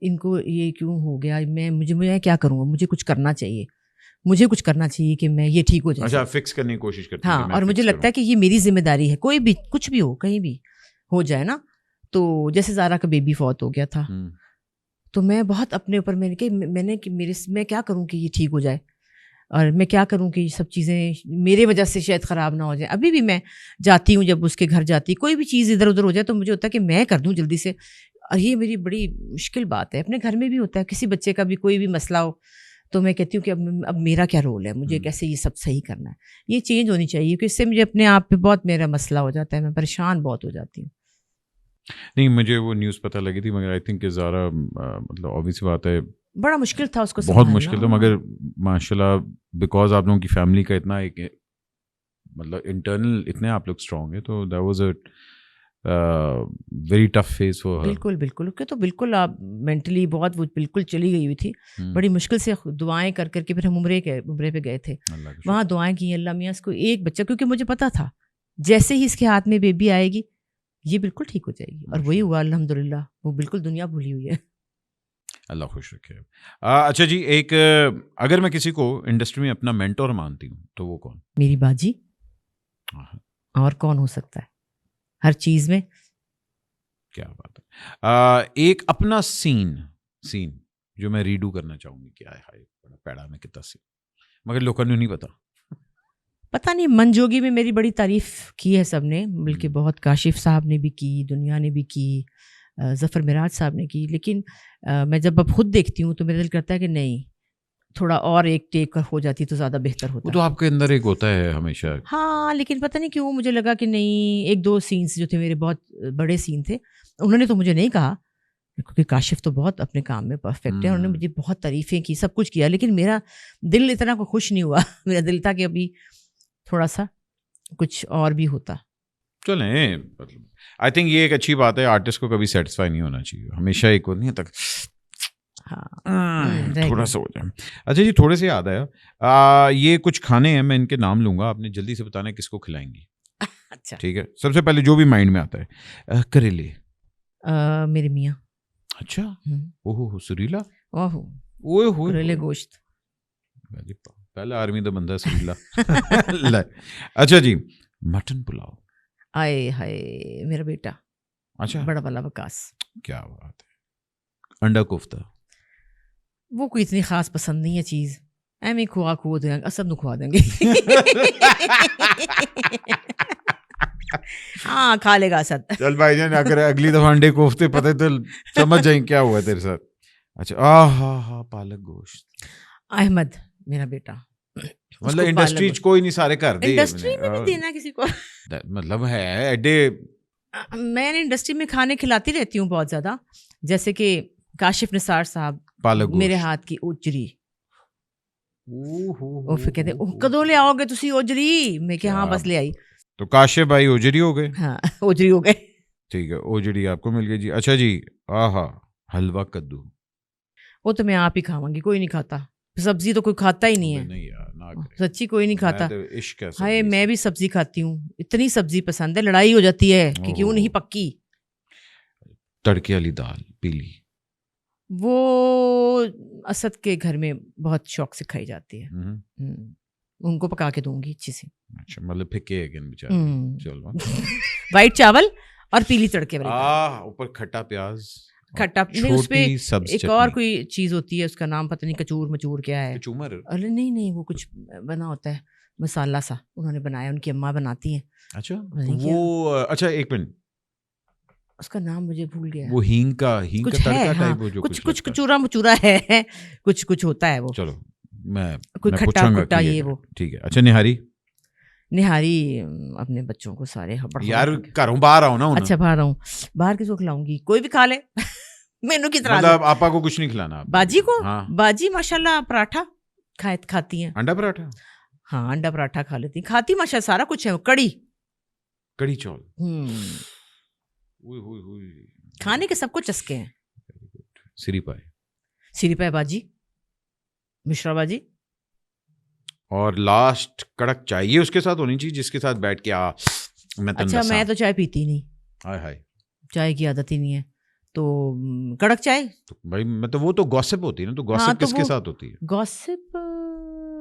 ان کو یہ کیوں ہو گیا, مجھے کیا کروں گا, مجھے کچھ کرنا چاہیے, مجھے کچھ کرنا چاہیے کہ میں یہ ٹھیک ہو جائے. اچھا, فکس کرنے کی کوشش کرتی ہیں. ہاں, اور مجھے لگتا ہے کہ یہ میری ذمہ داری ہے. کوئی بھی کچھ بھی ہو, کہیں بھی ہو جائے نا. تو جیسے زارا کا بیبی فوت ہو گیا تھا, تو میں بہت اپنے اوپر میں کیا کروں کہ یہ ٹھیک ہو جائے, اور میں کیا کروں کہ یہ سب چیزیں میرے وجہ سے شاید خراب نہ ہو جائیں. ابھی بھی میں جاتی ہوں, جب اس کے گھر جاتی, کوئی بھی چیز ادھر ادھر ہو جائے تو مجھے ہوتا ہے کہ میں کر دوں جلدی سے. اور یہ میری بڑی مشکل بات ہے. اپنے گھر میں بھی ہوتا ہے, کسی بچے کا بھی کوئی بھی مسئلہ ہو تو میں کہتی ہوں کہ اب میرا کیا رول ہے, مجھے کیسے یہ سب صحیح کرنا ہے. یہ چینج ہونی چاہیے, کیونکہ اس سے مجھے اپنے آپ پہ بہت میرا مسئلہ ہو جاتا ہے, میں پریشان بہت ہو جاتی ہوں. نہیں, مجھے وہ نیوز پتہ لگی تھی, مگر آئی تھنک کہ زارا, مطلب obvious بات ہے, بڑا مشکل تھا اس کو, بہت مشکل تھا. مگر ماشاء اللہ, بیکاز آپ لوگوں کی فیملی کا اتنا ایک مطلب انٹرنل اتنے آپ لوگ اسٹرانگ ہیں, تو that was a very tough phase for her. بالکل بالکل, کہ تو بالکل آپ مینٹلی بہت, وہ بالکل چلی گئی ہوئی تھی. بڑی مشکل سے دعائیں کر کر کے پھر ہم عمرے پہ گئے تھے, وہاں دعائیں کی, اللہ میاں اس کو ایک بچہ, کیونکہ مجھے پتا تھا جیسے ہی اس کے ہاتھ میں بیبی آئے گی یہ بالکل ٹھیک ہو جائے گی. اور وہی ہوا الحمدللہ, وہ بالکل دنیا بھولی ہوئی ہے. اللہ خوش رکھے. اچھا جی, ایک اگر میں کسی کو انڈسٹری میں اپنا مینٹور مانتی ہوں تو وہ کون؟ میری باجی. اور کون ہو سکتا ہے ہر چیز میں. کیا بات ہے. ایک اپنا سین جو میں ریڈو کرنا چاہوں گی, کیا ہے بڑا پیڑا میں کتنا سین, مگر لوگوں نے نہیں پتا نہیں. منجوگی میں میری بڑی تعریف کی ہے سب نے, بلکہ بہت, کاشف صاحب نے بھی کی, دنیا نے بھی کی, ظفر معراج صاحب نے کی. لیکن میں جب اب خود دیکھتی ہوں تو میرا دل کرتا ہے کہ نہیں, تھوڑا اور ایک ٹیک ہو جاتی تو زیادہ بہتر ہوتا. وہ تو آپ کے اندر ایک ہوتا ہے ہمیشہ. ہاں, لیکن پتہ نہیں کیوں مجھے لگا کہ نہیں, 1-2 سینس جو تھے میرے بہت بڑے سین تھے, انہوں نے تو مجھے نہیں کہا, کیونکہ کاشف تو بہت اپنے کام میں پرفیکٹ ہے, انہوں نے مجھے بہت تعریفیں کی, سب کچھ کیا, لیکن میرا دل اتنا کو خوش نہیں ہوا. میرا دل تھا کہ ابھی تھوڑا سا کچھ اور بھی ہوتا. چلیں, آئی تھنک یہ ایک اچھی بات ہے, آرٹسٹ کو کبھی سیٹسفائی نہیں ہونا چاہیے, ہمیشہ ایک نہیں ہے تک تھوڑا سا ہو جائے. اچھا جی, تھوڑے سے یاد آیا, یہ کچھ کھانے ہیں, میں ان کے نام لوں گا, آپ نے جلدی سے بتانا ہے کس کو کھلائیں گی. اچھا ٹھیک ہے, سب سے پہلے جو بھی مائنڈ میں آتا ہے. کریلے. میرے میاں. اچھا, اوہ سریلا. اوہ کریلے گوشت. پہلا آرمی دا بندہ سریلا. اچھا جی, مٹن پلاؤ. آئے ہائے میرا بیٹا. اچھا, بڑا والا بکاس. کیا بات ہے. انڈا کوفتہ. وہ کوئی اتنی خاص پسند نہیں ہے چیز, ایویں کھوا کھو دیں گے, سب نو کھوا دیں گے. ہاں کھا لے گا اسد. چل بھائی جان اگر اگلی دفعہ انڈے کوفتے پتہ تو سمجھ جائیں کیا ہوا تیرے ساتھ. اچھا ہاں پالک گوشت. احمد میرا بیٹا, مطلب انڈسٹری کوئی نہیں سارے کر دے. انڈسٹری میں بھی دینا کسی کو, مطلب ہے ایڈے. میں نے انڈسٹری میں کھانے کھلاتی رہتی ہوں بہت زیادہ, جیسے کہ کاشف نثار صاحب میرے ہاتھ کی اوجری, وہ پھر کہتے کدو لے آؤ گے تسی اوجری, میں کہ ہاں بس لے آئی. تو کاشف بھائی اوجری ہو گئے. ہاں اوجری ہو گئے. ٹھیک ہے اوجری آپ کو مل گئی جی. اچھا جی آہا حلوہ کدو, وہ تو میں آپ ہی کھاواں گی, کوئی نہیں کھاتا سبزی, تو کوئی کھاتا ہی نہیں ہے سچی, کوئی نہیں کھاتا. ہائے میں بھی سبزی کھاتی ہوں, اتنی سبزی پسند ہے, لڑائی ہو جاتی ہے کہ کیوں نہیں پکی. تڑکے والی دال پیلی, وہ اسد کے گھر میں بہت شوق سے کھائی جاتی ہے, ان کو پکا کے دوں گی اچھی سے. اچھا مطلب پھکے اگین بیچارے. چلو وائٹ چاول اور پیلی تڑکے والی, اوپر کھٹا پیاز, کھٹا نہیں, اس پہ ایک اور کوئی چیز ہوتی ہے, اس کا نام پتہ نہیں, کچور مچور کیا ہے. ارے نہیں وہ کچھ بنا ہوتا ہے مسالہ سا, انہوں نے بنایا, ان کی اماں بناتی ہیں. اچھا وہ اچھا ایک منٹ, اس کا نام مجھے بھول گیا. وہ ہینگ کا تڑکا ٹائپ, کچھ کچورا مچورا ہے, کچھ ہوتا ہے وہ. چلو میں کوئی کھٹا کھٹا یہ وہ. ٹھیک ہے. اچھا نہاری اپنے بچوں کو سارے یار گھروں باہر آؤ نا. اچھا باہر آؤں, باہر کس کو کھلاؤں گی, کوئی بھی کھا لے. مینو کی طرح مطلب آپا کو کچھ نہیں کھلانا. باجی کو, باجی ماشاءاللہ پراٹھا کھاتی ہیں, انڈا پراٹھا. ہاں انڈا پراٹھا کھا لیتی, کھاتی ماشاءاللہ سارا کچھ ہے. کڑی چول کھانے کے سب کو چسکے ہیں. سری پائے باجی, مشرا باجی. اور لاسٹ کڑک چائے اس کے ساتھ ہونی چاہیے, جس کے ساتھ بیٹھ کے اچھا میں تو چائے پیتی نہیں, چائے کی عادت ہی نہیں ہے, تو کڑک چائے بھائی مطلب وہ تو گوسپ ہوتی ہے نا, تو گوسپ کس کے ساتھ ہوتی ہے؟ گوسپ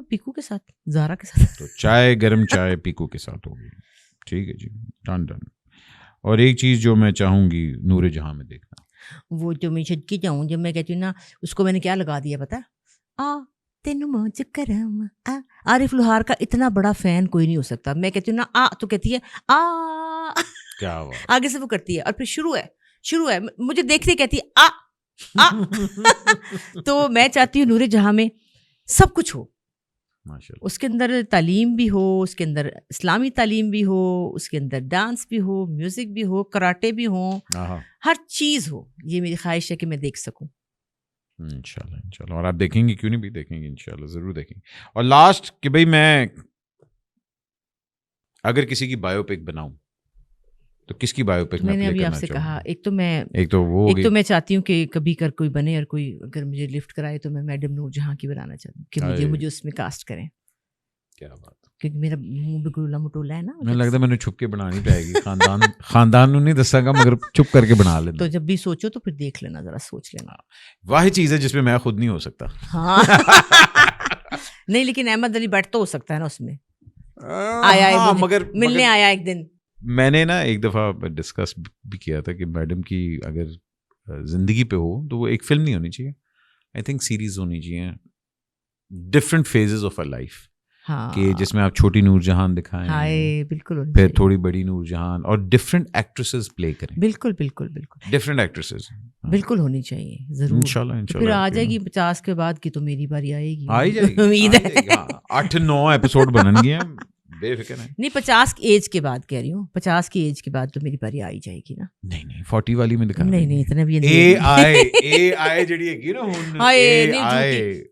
پیکو کے ساتھ, زارا کے ساتھ. تو چائے گرم چائے پیکو کے ساتھ ہوگی. ٹھیک ہے جی, ڈن. اور ایک چیز جو میں چاہوں گی نور جہاں میں دیکھنا, وہ جو میں چھٹکی جاؤں, جب میں کہتی ہوں نا, اس کو میں نے کیا لگا دیا پتا, تینو موج کرم. عارف لوہار کا اتنا بڑا فین کوئی نہیں ہو سکتا. میں کہتی ہوں نا تو کہتی ہے کیا ہوا, آگے سے وہ کرتی ہے, اور پھر شروع ہے مجھے دیکھتے کہتی ہے تو میں چاہتی ہوں نور جہاں میں سب کچھ ہو. اس کے اندر تعلیم بھی ہو, اس کے اندر اسلامی تعلیم بھی ہو, اس کے اندر ڈانس بھی ہو, میوزک بھی ہو, کراٹے بھی ہوں, ہر چیز ہو. یہ میری خواہش ہے کہ میں دیکھ سکوں. انشاءاللہ. اور آپ دیکھیں گے, کیوں نہیں بھی دیکھیں گے, انشاءاللہ ضرور دیکھیں گے. اور لاسٹ کہ بھائی میں اگر کسی کی بایو پک بناؤں تو کس کی بایو پک میں نے ابھی آپ سے کہا, ایک تو میں چاہتی ہوں کہ کبھی کوئی بنے, اور کوئی اگر مجھے لفٹ کرائے تو میں میڈم نور جہاں کی بنانا چاہتی ہوں, کہ مجھے اس میں کاسٹ کریں. کیا بات, کیونکہ میرا منہ بھی گلا مٹولا ہے نا. مجھے لگتا ہے میں نے چھپ کے بنانی پائے گی, خاندان نہیں دسا گا, مگر چھپ کر کے بنا لینا. تو جب بھی سوچو تو پھر دیکھ لینا, ذرا سوچ لینا. واحد چیز ہے جس میں خود نہیں ہو سکتا. ہاں نہیں, لیکن احمد علی بٹ تو ہو سکتا ہے نا, اس میں آیا مگر ملنے آیا ایک دن. میں نے نا ایک دفعہ ڈسکس بھی کیا تھا کہ میڈم کی اگر زندگی پہ ہو تو وہ ایک فلم نہیں ہونی چاہیے, آئی تھنک سیریز ہونی چاہیے, different phases of a life, کہ جس میں آپ چھوٹی نور جہان دکھائیں, بالکل, پھر تھوڑی بڑی نور جہان, اور ڈفرینٹ ایکٹریسز پلے کریں. بالکل ڈفرینٹ ایکٹریسز بالکل ہونی چاہیے ضرور. انشاءاللہ پھر آ جائے گی 50 کے بعد کی, تو میری باری آئے گی. آئی جائے گی, امید ہے 8-9 ایپیسوڈ بنن گے, بے فکر ہے. نہیں 50 کی ایج کے بعد کہہ رہی ہوں, 50 کی ایج کے بعد تو میری باری آئی جائے گی نا. نہیں 40 والی میں دکھا. نہیں اتنا بھی اے آئی جڑی ہے نا,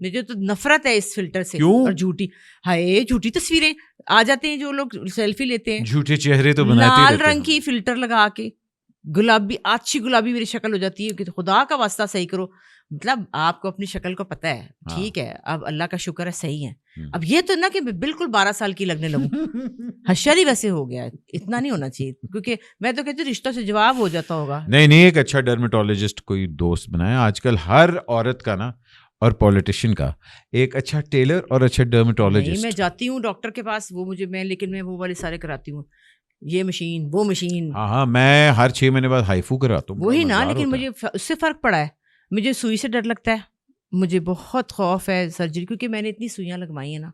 نہیں جو تو نفرت ہے اس فلٹر سے, اور جھوٹی تصویریں آ جاتے ہیں, جو لوگ سیلفی لیتے ہیں, جھوٹے چہرے تو بناتے ہیں, لال رنگ کی فلٹر لگا کے, گلابی اچھی گلابی میری شکل ہو جاتی ہے, کہ خدا کا واسطہ صحیح کرو. مطلب آپ کو اپنی شکل کو پتہ ہے, ٹھیک ہے, اب اللہ کا شکر ہے صحیح ہے. اب یہ تو نہ کہ بالکل 12 سال کی لگنے لگوں, حشری ویسے ہو گیا ہے, اتنا نہیں ہونا چاہیے, کیونکہ میں تو کہتی ہوں رشتوں سے جواب ہو جاتا ہوگا. نہیں ایک اچھا ڈرمیٹولوجسٹ کوئی دوست بنایا. آج کل ہر عورت کا نا, اور پولیٹیشین کا, ایک اچھا ٹیلر اور اچھا ڈرمیٹولوجسٹ. میں جاتی ہوں ڈاکٹر کے پاس, وہ مجھے لیکن میں وہ والے سارے کراتی ہوں, یہ مشین وہ مشین. ہاں میں ہر 6 مہینے بعد ہائیفو کراتا ہوں. وہی نا, لیکن مجھے اس سے فرق پڑا ہے. مجھے سوئی سے ڈر لگتا ہے, مجھے بہت خوف ہے سرجری، کیونکہ میں نے اتنی سوئیاں لگوائی ہیں نا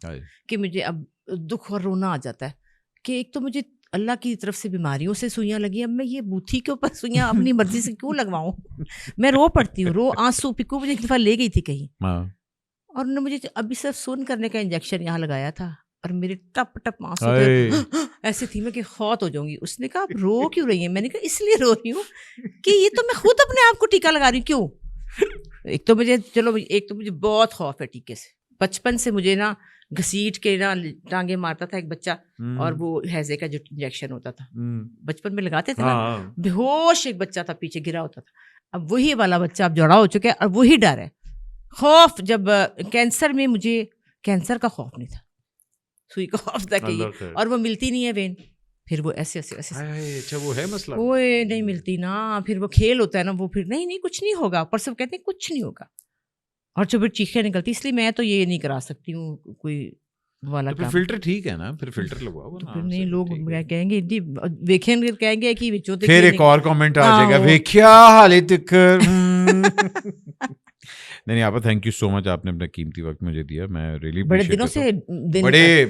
کہ مجھے اب دکھ اور رونا آ جاتا ہے کہ ایک تو مجھے اللہ کی طرف سے بیماریوں سے سوئیاں لگی، اب میں یہ بوتھی کے اوپر سوئیاں اپنی مرضی سے کیوں لگواؤں؟ میں رو پڑتی ہوں، آنسو پکو مجھے ایک دفعہ لے گئی تھی کہیں، اور انہوں نے مجھے ابھی صرف سون کرنے کا انجیکشن یہاں لگایا تھا اور میرے ٹپ ٹپ آنسو ایسے تھی میں کہ فوت ہو جاؤں گی. اس نے کہا آپ رو کیوں رہی ہیں؟ میں نے کہا اس لیے رو رہی ہوں کہ یہ تو میں خود اپنے آپ کو ٹیکا لگا رہی ہوں. کیوں؟ ایک تو مجھے بہت خوف ہے ٹیکے سے. بچپن سے مجھے نا گھسیٹ کے نا ٹانگیں مارتا تھا ایک بچہ، اور وہ ہیضے کا جو انجیکشن ہوتا تھا بچپن میں لگاتے تھے نا، بے ہوش ایک بچہ تھا پیچھے گرا ہوتا تھا. اب وہی والا بچہ اب جڑا ہو چکا ہے اور وہی ڈر ہے. خوف جب کینسر میں مجھے کینسر کا خوف نہیں تھا، سوئی کا خوف تھا کہ اور وہ ملتی نہیں ہے وین، پھر وہ ایسے ایسے ایسے اچھا وہ ہے مسئلہ، وہ نہیں ملتی نا، پھر وہ کھیل ہوتا ہے نا، وہ پھر نہیں کچھ نہیں ہوگا، پر سب کہتے ہیں کچھ نہیں ہوگا، اور جو پھر چیخیں نکلتی. اس لیے میں تو یہ نہیں کرا سکتی ہوں کوئی والا کام. فلٹر ٹھیک ہے نا، پھر فلٹر لگواؤ نا. نہیں لوگ کہیں گے دیکھیں گے، کہیں گے کہ پھر ایک اور کمنٹ آ جائے گا ویکھیا حالے تک. نہیں آپا تھینک یو سو مچ، آپ نے اپنا قیمتی وقت مجھے دیا. میں ریئلی بڑے دنوں سے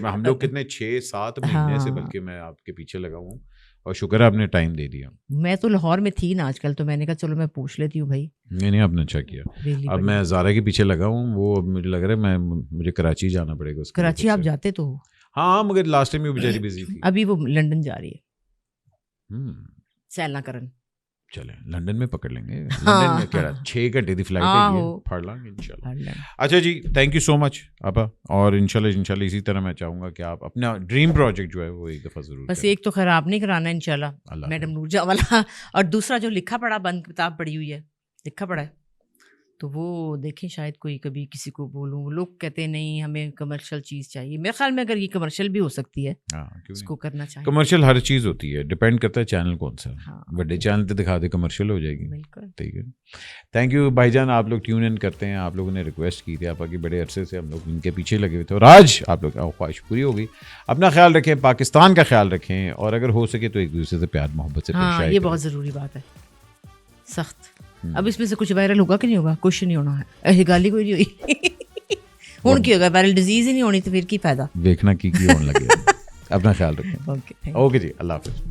ہم لوگ کتنے 6-7 مہینے سے بلکہ میں آپ کے پیچھے لگا ہوں، اور شکر ہے آپ نے ٹائم دے دیا. میں تو لاہور میں تھی نا آج کل، تو میں نے کہا چلو میں پوچھ لیتی ہوں بھائی. نہیں آپ نے اچھا کیا. اب میں زارا کے پیچھے لگا ہوں، وہ مجھے لگ رہا ہے مجھے کراچی جانا پڑے گا. کراچی آپ جاتے تو ہو؟ ہاں مگر لاسٹ ٹائم بیچاری بزی تھی. ابھی وہ لنڈن جا رہی ہے سیلنا کرن. چلیں لنڈن میں پکڑ لیں گے. لنڈن میں کیا 6 گھنٹے کی فلائٹ ہے، پڑھ لیں گے انشاءاللہ. اچھا جی تھینک یو سو مچ آپا، اور انشاءاللہ اسی طرح میں چاہوں گا کہ آپ اپنا ڈریم پروجیکٹ جو ہے وہ ایک دفعہ ضرور. بس ایک تو خراب نہیں کرانا انشاءاللہ میڈم نورجا والا، اور دوسرا جو لکھا پڑھا بند کتاب پڑھی ہوئی ہے، لکھا پڑھا ہے تو وہ دیکھیں شاید کوئی کبھی کسی کو بولوں. لوگ کہتے ہیں نہیں ہمیں کمرشل چیز چاہیے. میرے خیال میں اگر یہ کمرشل بھی ہو سکتی ہے اس کو کرنا چاہیے. کمرشل ہر چیز ہوتی ہے، ڈپینڈ کرتا ہے چینل کون سا. بڑے چینل پہ دکھا دے کمرشل ہو جائے گی. ٹھیک ہے تھینک یو بھائی جان. آپ لوگ ٹیون ان کرتے ہیں، آپ لوگوں نے ریکویسٹ کی تھی، آپ کی بڑے عرصے سے ہم لوگ ان کے پیچھے لگے ہوئے تھے، اور آج آپ لوگ کی خواہش پوری ہو گئی. اپنا خیال رکھیں، پاکستان کا خیال رکھیں، اور اگر ہو سکے تو ایک دوسرے سے پیار محبت سے پیش آئے. یہ بہت ضروری بات ہے، سخت. اب اس میں سے کچھ وائرل ہوگا کہ نہیں ہوگا؟ کچھ نہیں ہونا ہے، گالی کوئی نہیں ہوئی. ہوں کی ہوگا وائرل ڈیزیز ہی نہیں ہونی تو پھر کی فائدہ. دیکھنا کی ہونے لگے. اپنا خیال رکھیں. اوکے جی، اللہ حافظ.